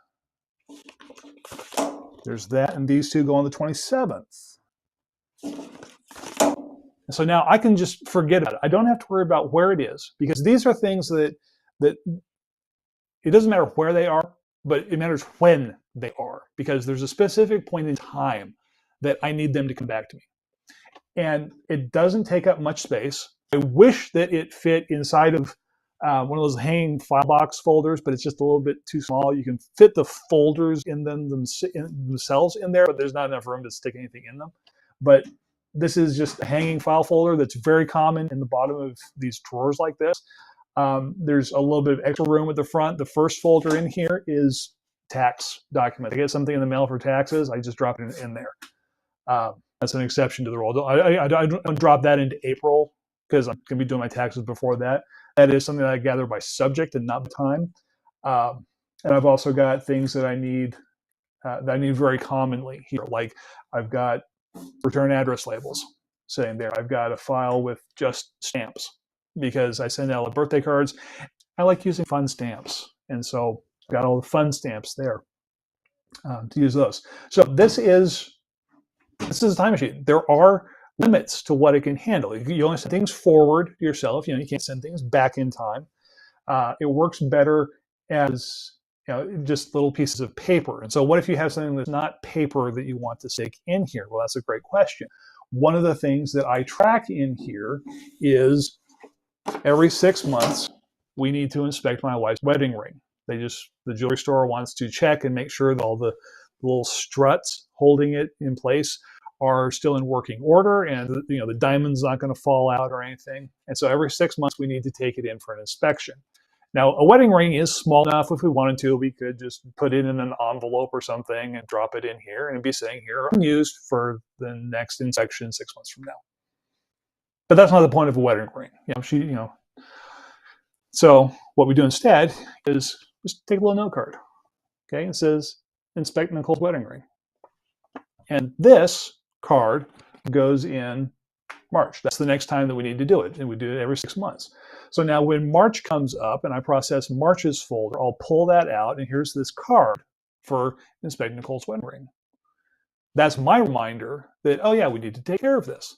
There's that, and these two go on the 27th. And so now I can just forget about it. I don't have to worry about where it is, because these are things that it doesn't matter where they are, but it matters when they are, because there's a specific point in time that I need them to come back to me. And it doesn't take up much space. I wish that it fit inside of one of those hanging file box folders, but it's just a little bit too small. You can fit the folders in themselves in there, but there's not enough room to stick anything in them. But this is just a hanging file folder that's very common in the bottom of these drawers like this. There's a little bit of extra room at the front. The first folder in here is tax documents. I get something in the mail for taxes, I just drop it in there. That's an exception to the rule. I don't drop that into April because I'm going to be doing my taxes before that. That is something that I gather by subject and not by time. And I've also got things that I need very commonly here. Like I've got return address labels sitting there. I've got a file with just stamps because I send out birthday cards. I like using fun stamps. And so I've got all the fun stamps there to use those. So this is a time machine. There are limits to what it can handle. You only send things forward yourself. You can't send things back in time. It works better as just little pieces of paper. And so what if you have something that's not paper that you want to stick in here? Well, that's a great question. One of the things that I track in here is every 6 months, we need to inspect my wife's wedding ring. The jewelry store wants to check and make sure that all the little struts holding it in place are still in working order, and the diamond's not going to fall out or anything. And so every 6 months we need to take it in for an inspection. Now, a wedding ring is small enough. If we wanted to, we could just put it in an envelope or something and drop it in here, and it'd be sitting here unused for the next inspection 6 months from now. But that's not the point of a wedding ring. So what we do instead is just take a little note card. Okay, it says inspect Nicole's wedding ring. And this card goes in March. That's the next time that we need to do it. And we do it every 6 months. So now when March comes up and I process March's folder, I'll pull that out. And here's this card for inspect Nicole's wedding ring. That's my reminder that, oh yeah, we need to take care of this.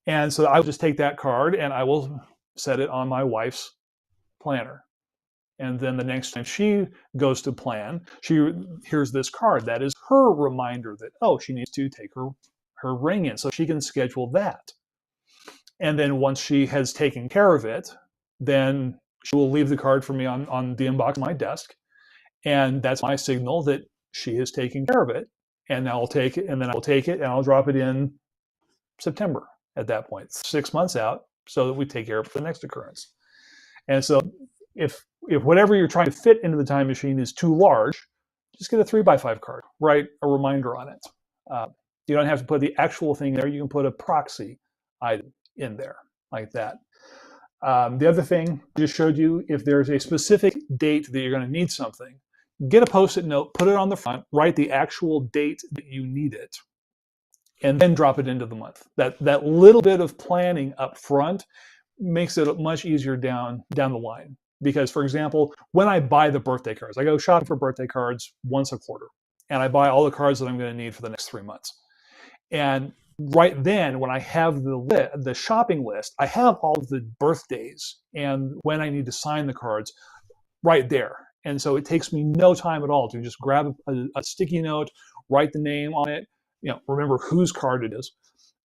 And so I will just take that card and I will set it on my wife's planner. And then the next time she goes to plan, she hears this card. That is her reminder that, oh, she needs to take her ring in so she can schedule that. And then once she has taken care of it, then she will leave the card for me on the inbox of my desk. And that's my signal that she is taking care of it. And I'll take it, and then I'll take it and I'll drop it in September at that point, 6 months out, so that we take care of the next occurrence. And so if whatever you're trying to fit into the time machine is too large, just get a 3x5 card, write a reminder on it. You don't have to put the actual thing there. You can put a proxy item in there like that. The other thing I just showed you, if there's a specific date that you're going to need something, get a Post-it note, put it on the front, write the actual date that you need it, and then drop it into the month. That little bit of planning up front makes it much easier down the line. Because, for example, when I buy the birthday cards, I go shopping for birthday cards once a quarter, and I buy all the cards that I'm going to need for the next 3 months. And right then, when I have the shopping list, I have all of the birthdays and when I need to sign the cards right there. And so it takes me no time at all to just grab a sticky note, write the name on it, remember whose card it is,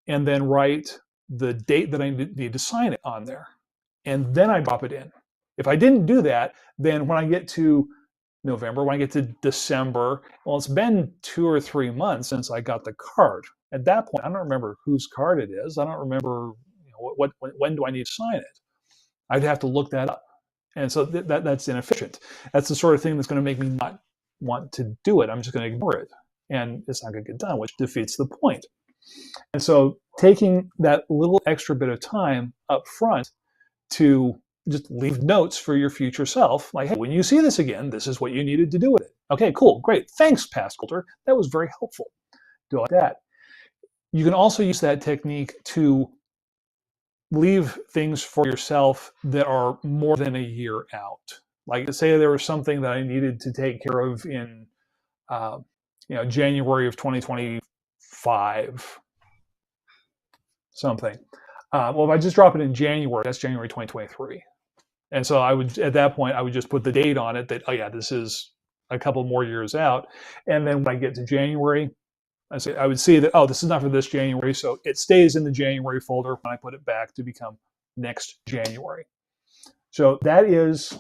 and then write the date that I need to sign it on there. And then I drop it in. If I didn't do that, then when I get to November, when I get to December, well, it's been 2 or 3 months since I got the card. At that point, I don't remember whose card it is. I don't remember when do I need to sign it. I'd have to look that up. And so that's inefficient. That's the sort of thing that's going to make me not want to do it. I'm just going to ignore it. And it's not going to get done, which defeats the point. And so taking that little extra bit of time up front to just leave notes for your future self, like, hey, when you see this again, this is what you needed to do with it. Okay, cool, great. Thanks, past Colter. That was very helpful. Do like that. You can also use that technique to leave things for yourself that are more than a year out. Like, say there was something that I needed to take care of in January of 2025, something. Well, if I just drop it in January, that's January 2023. And so at that point, I would just put the date on it that, oh yeah, this is a couple more years out. And then when I get to January, I would see that, oh, this is not for this January. So it stays in the January folder when I put it back to become next January. So that is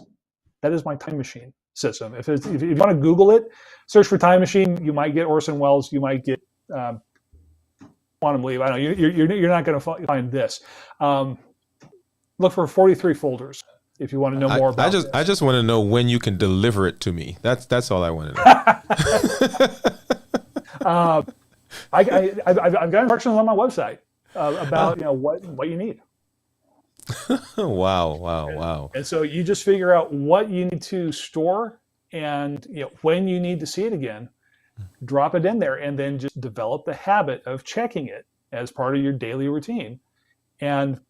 my time machine system. If you want to Google it, search for time machine, you might get Orson Welles, you might get Quantum Leap. I don't know, you're not going to find this. Look for 43 folders if you want to know more about it. I just want to know when you can deliver it to me. That's all I want to know. I've got instructions on my website about what you need. Wow. And so you just figure out what you need to store, and when you need to see it again, drop it in there, and then just develop the habit of checking it as part of your daily routine, and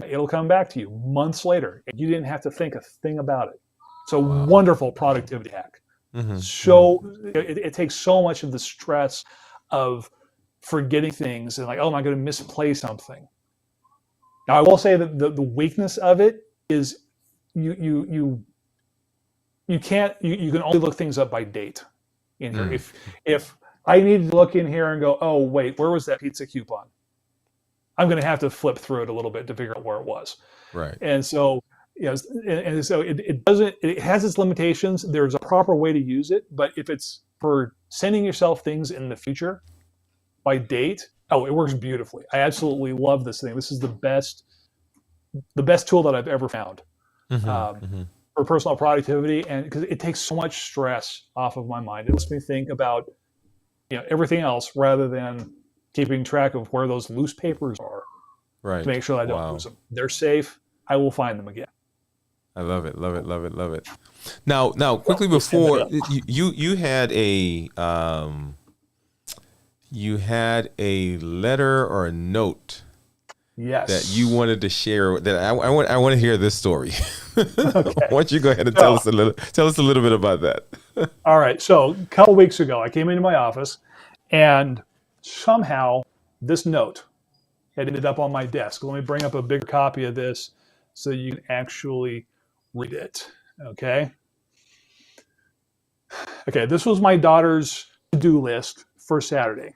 it'll come back to you months later, and you didn't have to think a thing about it. It's a wonderful productivity hack. Mm-hmm. So it takes so much of the stress of forgetting things and like, oh, am I going to misplay something? Now, I will say that the weakness of it is you can only look things up by date in here. If I need to look in here and go, oh wait, where was that pizza coupon? I'm going to have to flip through it a little bit to figure out where it was. Right. And so it has its limitations. There's a proper way to use it, but if it's for sending yourself things in the future by date, it works beautifully. I absolutely love this thing. This is the best tool that I've ever found for personal productivity, and because it takes so much stress off of my mind. It lets me think about everything else rather than keeping track of where those loose papers are. Right. To make sure that I don't lose them. They're safe. I will find them again. I love it. Love it. Love it. Love it. Now, quickly Well, before you had a letter or a note Yes. that you wanted to share. That I want to hear this story. Okay. Why don't you go ahead and tell us a little bit about that? All right. So a couple weeks ago, I came into my office, and somehow this note had ended up on my desk. Let me bring up a bigger copy of this so you can actually read it. Okay. Okay. This was my daughter's to-do list for Saturday.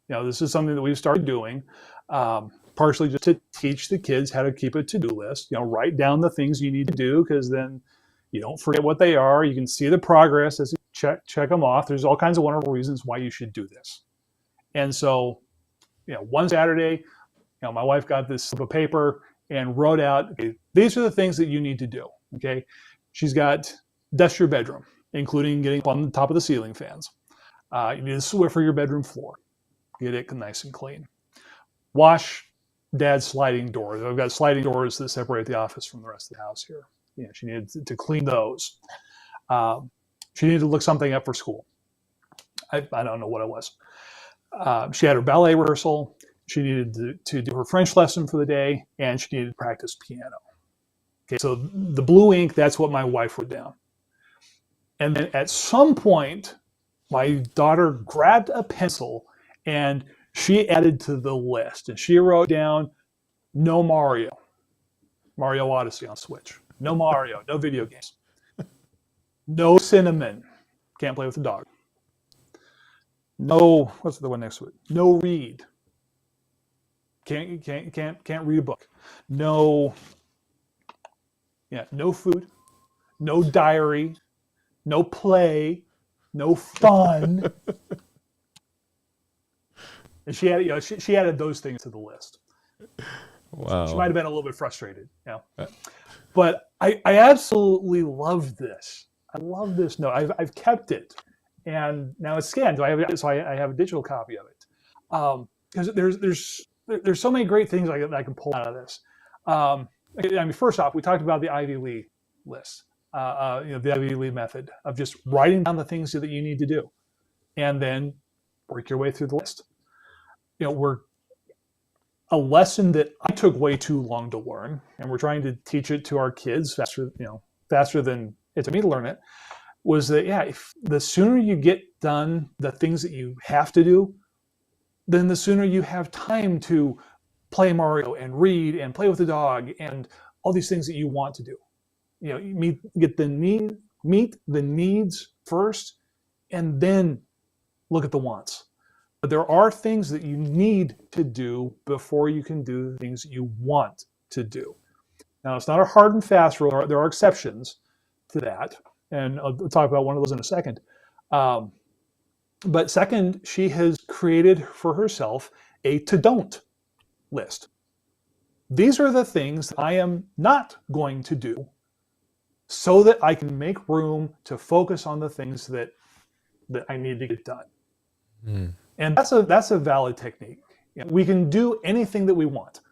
This is something that we've started doing, partially just to teach the kids how to keep a to-do list. Write down the things you need to do, because then you don't forget what they are. You can see the progress as you check them off. There's all kinds of wonderful reasons why you should do this. And so, one Saturday, my wife got this slip of paper and wrote out, okay, these are the things that you need to do. Okay. She's got dust your bedroom, including getting up on the top of the ceiling fans. You need to Swiffer your bedroom floor. Get it nice and clean. Wash Dad's sliding doors. I've got sliding doors that separate the office from the rest of the house here. She needed to clean those. She needed to look something up for school. I don't know what it was. She had her ballet rehearsal. She needed to do her French lesson for the day, and she needed to practice piano. Okay, so the blue ink, that's what my wife wrote down. And then at some point, my daughter grabbed a pencil and she added to the list. And she wrote down, no Mario Odyssey on Switch. No Mario, no video games. No cinnamon, can't play with the dog. No, what's the one next to it? No read. Can't read a book. No food. No diary. No play. No fun. And she added, she added those things to the list. Wow. She might have been a little bit frustrated, but I absolutely love this. I love this note. I've kept it, and now it's scanned. So I have a digital copy of it. Because there's so many great things I can pull out of this. First off, we talked about the Ivy Lee list. The Ivy Lee method of just writing down the things that you need to do, and then work your way through the list. We're a lesson that I took way too long to learn, and we're trying to teach it to our kids faster than it took me to learn it. Was that if the sooner you get done the things that you have to do, then the sooner you have time to play Mario and read and play with the dog and all these things that you want to do. Meet the needs first, and then look at the wants. But there are things that you need to do before you can do the things that you want to do. Now, it's not a hard and fast rule. There are exceptions to that, and I'll talk about one of those in a second. But second, she has created for herself a to-don't list. These are the things I am not going to do so that I can make room to focus on the things that I need to get done. Mm. And that's a valid technique. We can do anything that we want,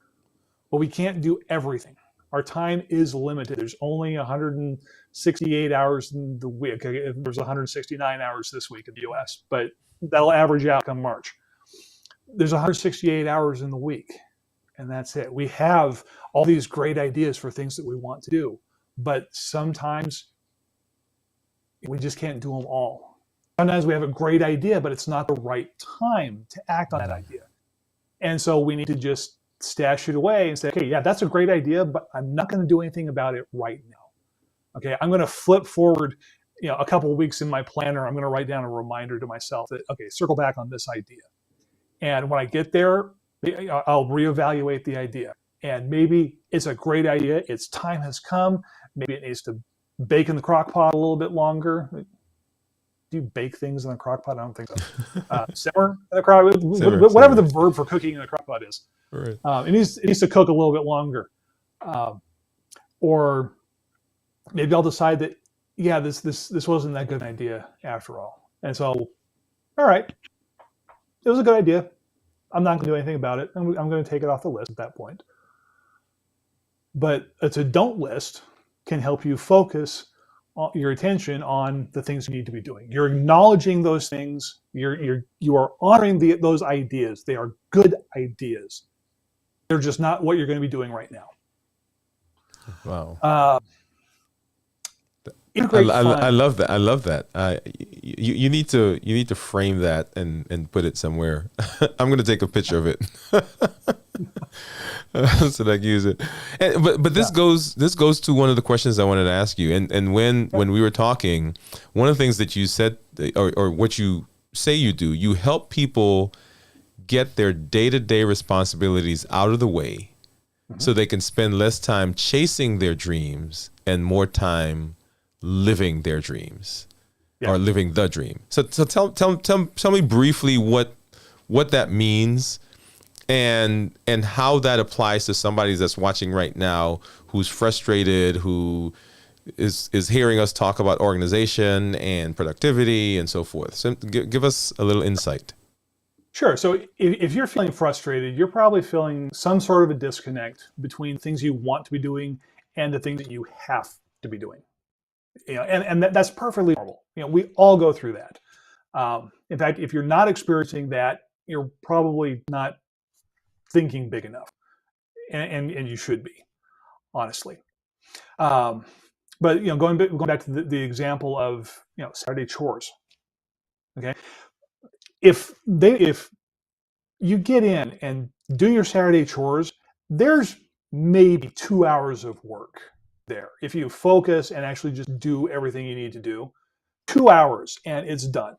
but we can't do everything. Our time is limited. There's only 168 hours in the week. There's 169 hours this week in the US, but that'll average out come March. There's 168 hours in the week, and that's it. We have all these great ideas for things that we want to do, but sometimes we just can't do them all. Sometimes we have a great idea, but it's not the right time to act on that idea. And so we need to just stash it away and say, okay, yeah, that's a great idea, but I'm not going to do anything about it right now. Okay, I'm going to flip forward, a couple of weeks in my planner. I'm going to write down a reminder to myself that, okay, circle back on this idea. And when I get there, I'll reevaluate the idea. And maybe it's a great idea. Its time has come. Maybe it needs to bake in the crock pot a little bit longer. Do you bake things in the crock pot? I don't think so. Simmer in the crock pot, whatever the verb for cooking in the crock pot is. Right. It needs to cook a little bit longer. Or maybe I'll decide that, this wasn't that good an idea after all. And so, all right, it was a good idea. I'm not going to do anything about it. I'm going to take it off the list at that point. But a to-don't list can help you focus your attention on the things you need to be doing. You're acknowledging those things. You are honoring those ideas. They are good ideas. They're just not what you're going to be doing right now. Wow. I love that. I love that. You need to frame that and put it somewhere. I'm going to take a picture of it so that I can use it. But this goes to one of the questions I wanted to ask you. And when we were talking, one of the things that you said, or what you say you do, you help people get their day-to-day responsibilities out of the way, so they can spend less time chasing their dreams and more time living their dreams, or living the dream. So tell me briefly what that means, and how that applies to somebody that's watching right now, who's frustrated, who is hearing us talk about organization and productivity and so forth. So give us a little insight. Sure. So if you're feeling frustrated, you're probably feeling some sort of a disconnect between things you want to be doing and the things that you have to be doing. And that's perfectly normal. We all go through that. In fact, if you're not experiencing that, you're probably not thinking big enough, and you should be, honestly. But going back to the example of Saturday chores. Okay, if you get in and do your Saturday chores, there's maybe 2 hours of work there. If you focus and actually just do everything you need to do, 2 hours and it's done.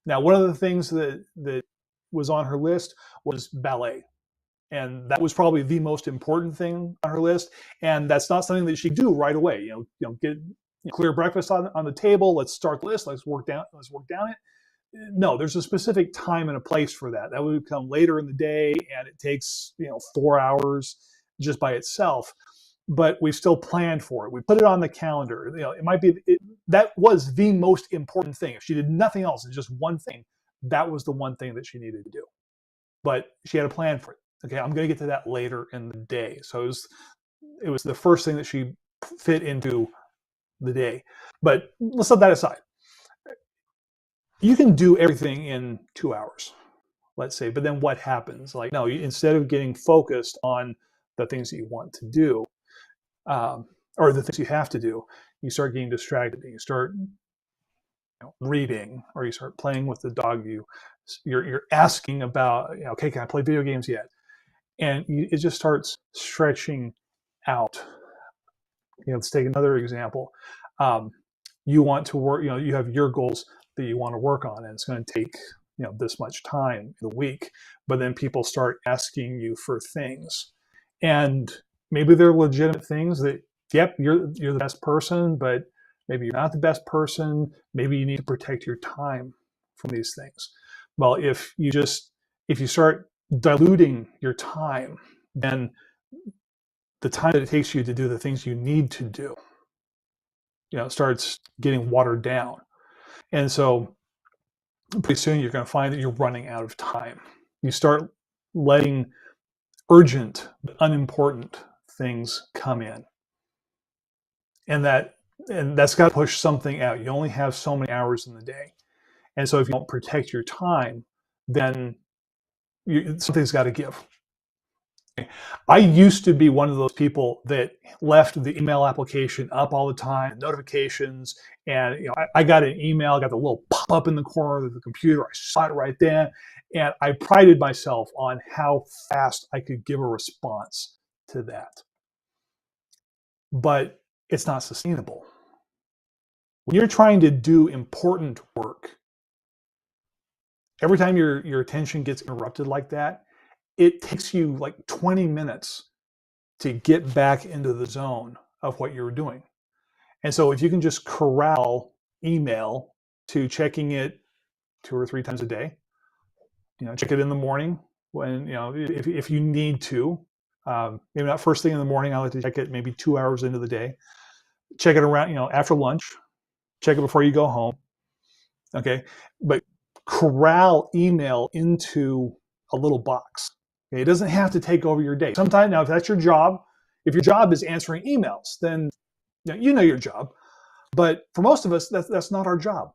Now, one of the things that was on her list was ballet. And that was probably the most important thing on her list. And that's not something that she could do right away. Get clear breakfast on the table. Let's start the list. Let's work down it. No, there's a specific time and a place for that. That would come later in the day, and it takes 4 hours just by itself. But we've still planned for it. We put it on the calendar. It might be that was the most important thing. If she did nothing else, it's just one thing, that was the one thing that she needed to do. But she had a plan for it. Okay, I'm going to get to that later in the day. So it was the first thing that she fit into the day. But let's set that aside. You can do everything in 2 hours, let's say. But then what happens? Instead of getting focused on the things that you want to do, or the things you have to do, you start getting distracted. You start reading, or you start playing with the dog. You're asking about, okay, can I play video games yet? And it just starts stretching out. Let's take another example. You want to work, you have your goals that you want to work on, and it's going to take, this much time in the week. But then people start asking you for things. And maybe they're legitimate things that, yep, you're the best person, but maybe you're not the best person. Maybe you need to protect your time from these things. Well, if you start diluting your time, then the time that it takes you to do the things you need to do, starts getting watered down. And so pretty soon you're going to find that you're running out of time. You start letting urgent but unimportant things come in. And that's got to push something out. You only have so many hours in the day. And so if you don't protect your time, then something's got to give. I used to be one of those people that left the email application up all the time, notifications, and I got an email, got the little pop-up in the corner of the computer. I saw it right then, and I prided myself on how fast I could give a response to that. But it's not sustainable. When you're trying to do important work, every time your attention gets interrupted like that, it takes you like 20 minutes to get back into the zone of what you're doing. And so if you can just corral email to checking it 2 or 3 times a day, check it in the morning when, if you need to, maybe not first thing in the morning. I like to check it maybe 2 hours into the day. Check it around, after lunch. Check it before you go home. Okay. But corral email into a little box. Okay? It doesn't have to take over your day. Sometimes, now, if that's your job, if your job is answering emails, then you know your job. But for most of us, that's not our job.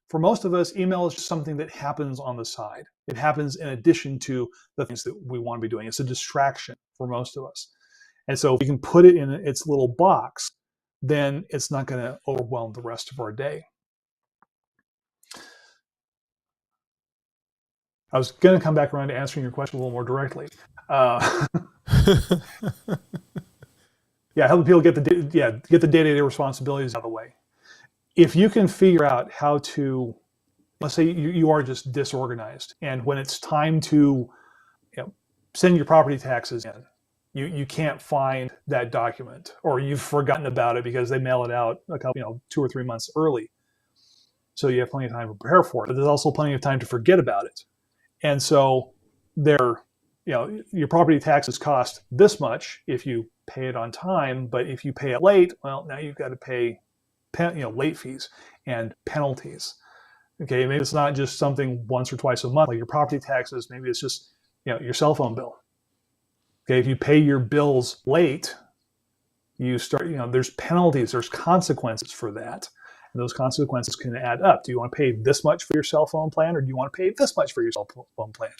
For most of us, email is just something that happens on the side. It happens in addition to the things that we want to be doing. It's a distraction for most of us. And so if we can put it in its little box, then it's not going to overwhelm the rest of our day. I was going to come back around to answering your question a little more directly. Helping people get the day-to-day responsibilities out of the way. If you can figure out how to, let's say you are just disorganized, and when it's time to send your property taxes in, you can't find that document, or you've forgotten about it because they mail it out 2 or 3 months early. So you have plenty of time to prepare for it, but there's also plenty of time to forget about it. And so your property taxes cost this much if you pay it on time, but if you pay it late, well, now you've got to pay late fees and penalties. Okay, maybe it's not just something once or twice a month like your property taxes. Maybe it's just your cell phone bill. Okay, if you pay your bills late, you start there's penalties, there's consequences for that, and those consequences can add up. Do you want to pay this much for your cell phone plan, or do you want to pay this much for your cell phone plan?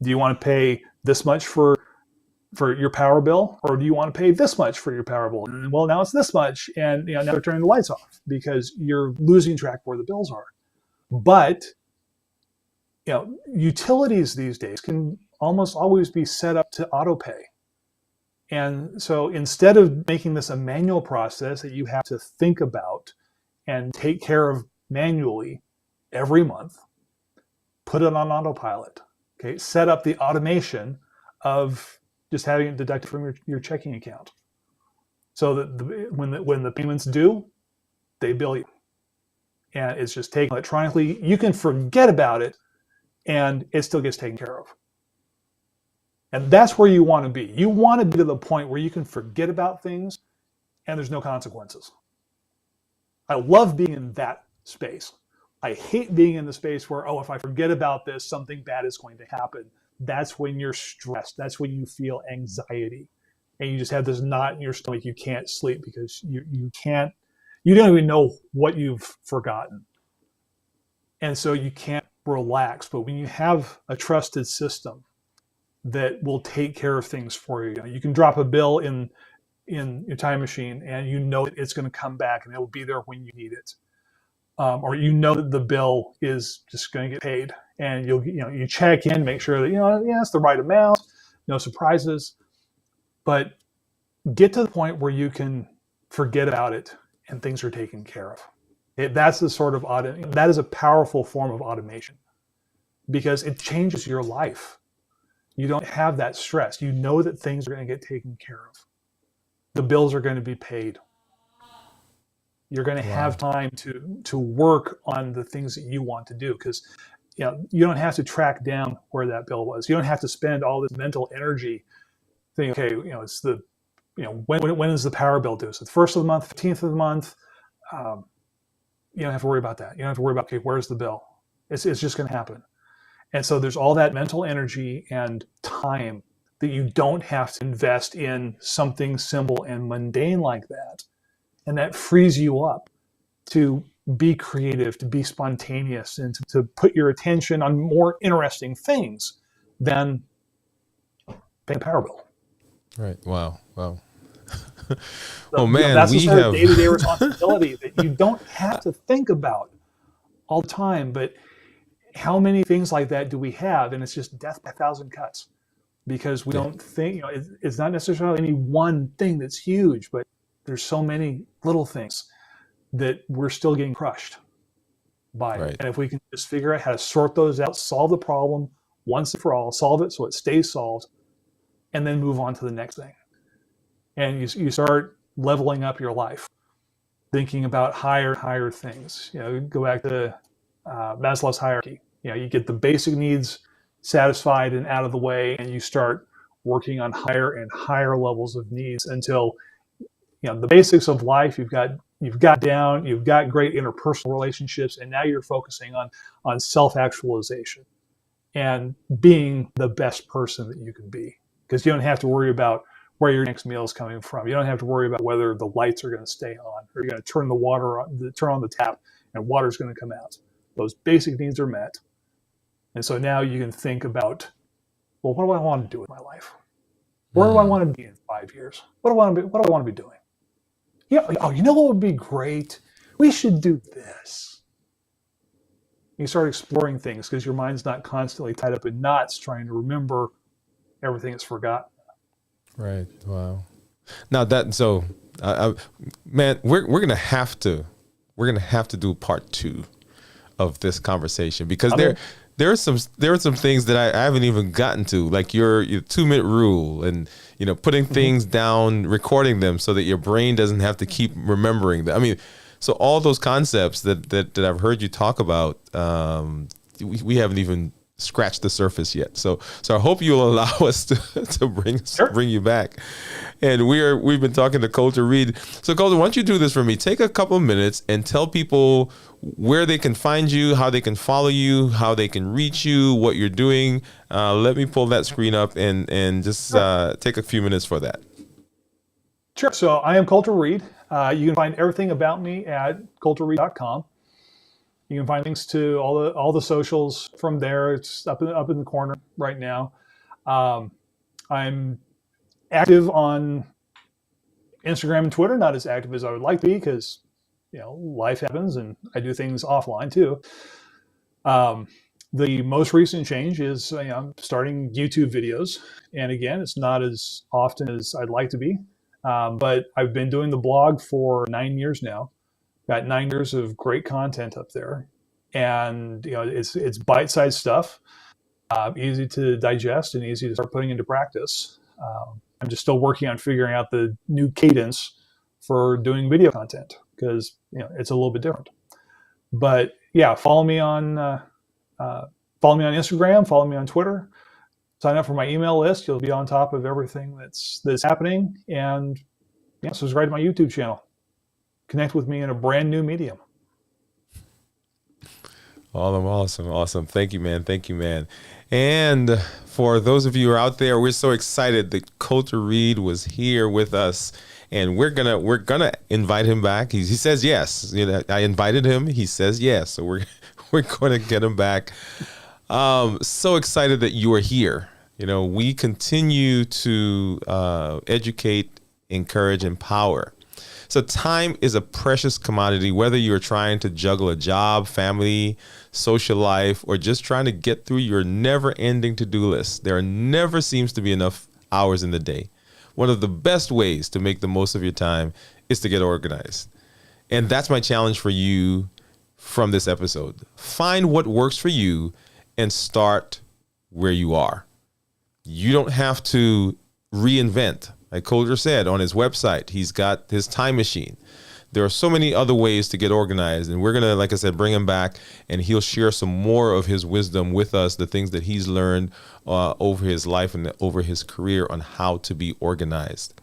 Do you want to pay this much for your power bill, or do you want to pay this much for your power bill? And well, now it's this much, and now they're turning the lights off because you're losing track where the bills are. But utilities these days can almost always be set up to auto pay. And so instead of making this a manual process that you have to think about and take care of manually every month, put it on autopilot. Okay, set up the automation of just having it deducted from your checking account, so that when the payments due, they bill you, and it's just taken electronically. You can forget about it, and it still gets taken care of. And that's where you want to be. You want to be to the point where you can forget about things, and there's no consequences. I love being in that space. I hate being in the space where, if I forget about this, something bad is going to happen. That's when you're stressed. That's when you feel anxiety. And you just have this knot in your stomach. You can't sleep because you don't even know what you've forgotten. And so you can't relax. But when you have a trusted system that will take care of things for you, you can drop a bill in your time machine and it's going to come back and it will be there when you need it. Or that the bill is just going to get paid, and you check in, make sure that it's the right amount, no surprises, but get to the point where you can forget about it and things are taken care of. That's the sort of that is a powerful form of automation because it changes your life. You don't have that stress. You know that things are going to get taken care of. The bills are going to be paid. You're going to have time to work on the things that you want to do, because you don't have to track down where that bill was. You don't have to spend all this mental energy thinking, okay, it's the when is the power bill due? So the 1st of the month, 15th of the month. You don't have to worry about that. You don't have to worry about, okay, where's the bill? It's just going to happen. And so there's all that mental energy and time that you don't have to invest in something simple and mundane like that. And that frees you up to be creative, to be spontaneous, and to put your attention on more interesting things than paying a power bill. Right. Wow. So, man, that's the sort of day-to-day responsibility that you don't have to think about all the time. But how many things like that do we have? And it's just death by 1,000 cuts, because we don't think, it's not necessarily any one thing that's huge, but there's so many little things that we're still getting crushed by. Right. And if we can just figure out how to sort those out, solve the problem once and for all, solve it so it stays solved, and then move on to the next thing. And you start leveling up your life, thinking about higher things. Go back to Maslow's hierarchy. You get the basic needs satisfied and out of the way, and you start working on higher and higher levels of needs until the basics of life you've got down, you've got great interpersonal relationships, and now you're focusing on self-actualization and being the best person that you can be, because you don't have to worry about where your next meal is coming from. You don't have to worry about whether the lights are going to stay on or you're going to turn on the tap and water's going to come out. Those basic needs are met. And so now you can think about, well, what do I want to do with my life? Where do I want to be in 5 years? What do I want to be doing? Yeah. Oh, you know what would be great? We should do this. You start exploring things because your mind's not constantly tied up in knots trying to remember everything that's forgotten. Right. Wow. Now man, we're gonna have to do part 2 of this conversation because there are some things that I haven't even gotten to, like your 2-minute rule and putting things down, recording them so that your brain doesn't have to keep remembering them. I mean, so all those concepts that I've heard you talk about, we haven't even scratched the surface yet. So I hope you'll allow us to bring you back. And we've been talking to Colter Reed. So Colter, why don't you do this for me? Take a couple of minutes and tell people where they can find you, how they can follow you, how they can reach you, what you're doing. Let me pull that screen up and just take a few minutes for that. Sure. So I am Colter Reed. You can find everything about me at colterreed.com. You can find links to all the socials from there. It's up in the corner right now. I'm active on Instagram and Twitter, not as active as I would like to be because life happens and I do things offline too. The most recent change is I'm starting YouTube videos, and again, it's not as often as I'd like to be, but I've been doing the blog for 9 years now. Got 9 years of great content up there, and it's bite-sized stuff, easy to digest and easy to start putting into practice. I'm just still working on figuring out the new cadence for doing video content because it's a little bit different. But yeah, follow me on Instagram, follow me on Twitter, sign up for my email list. You'll be on top of everything that's happening, and subscribe to my YouTube channel. Connect with me in a brand new medium. Awesome. Thank you, man. And for those of you who are out there, we're so excited that Colter Reed was here with us, and we're gonna invite him back. He says yes. I invited him. He says yes. So we're going to get him back. So excited that you are here. We continue to educate, encourage, empower. So time is a precious commodity, whether you're trying to juggle a job, family, social life, or just trying to get through your never-ending to-do list. There never seems to be enough hours in the day. One of the best ways to make the most of your time is to get organized. And that's my challenge for you from this episode. Find what works for you and start where you are. You don't have to reinvent. Like Colter said, on his website, he's got his time machine. There are so many other ways to get organized, and we're going to, like I said, bring him back, and he'll share some more of his wisdom with us, the things that he's learned over his life and over his career on how to be organized.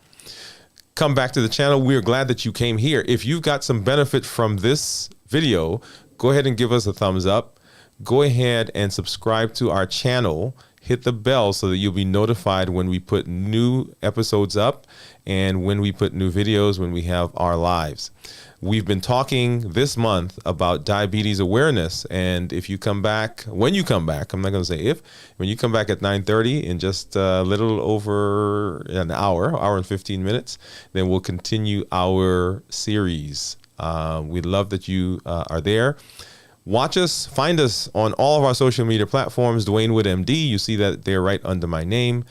Come back to the channel. We're glad that you came here. If you've got some benefit from this video, go ahead and give us a thumbs up. Go ahead and subscribe to our channel. Hit the bell so that you'll be notified when we put new episodes up and when we put new videos, when we have our lives. We've been talking this month about diabetes awareness. And if you come back, when you come back, I'm not going to say if, when you come back at 9:30 in just a little over an hour and 15 minutes, then we'll continue our series. We love that you are there. Watch us, find us on all of our social media platforms, Dwain Woode MD. You see that they're right under my name.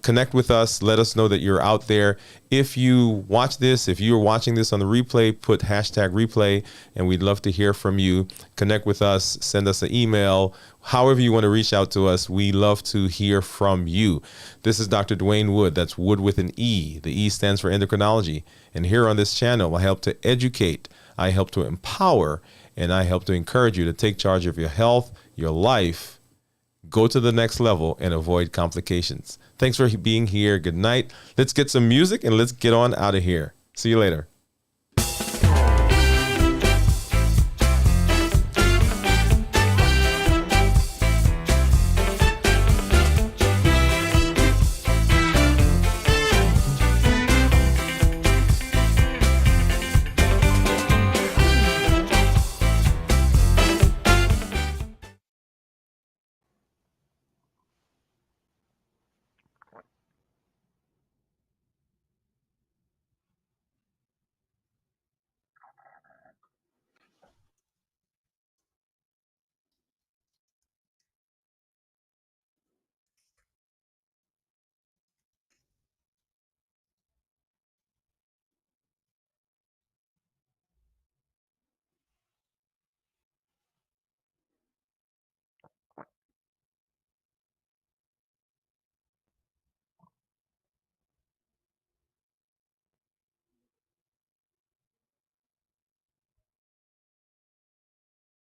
Connect with us. Let us know that you're out there. If you watch this, if you're watching this on the replay, put #replay, and we'd love to hear from you. Connect with us. Send us an email. However you want to reach out to us, we love to hear from you. This is Dr. Dwain Woode. That's Wood with an E. The E stands for endocrinology. And here on this channel, I help to educate. I help to empower. And I help to encourage you to take charge of your health, your life, go to the next level, and avoid complications. Thanks for being here. Good night. Let's get some music and let's get on out of here. See you later.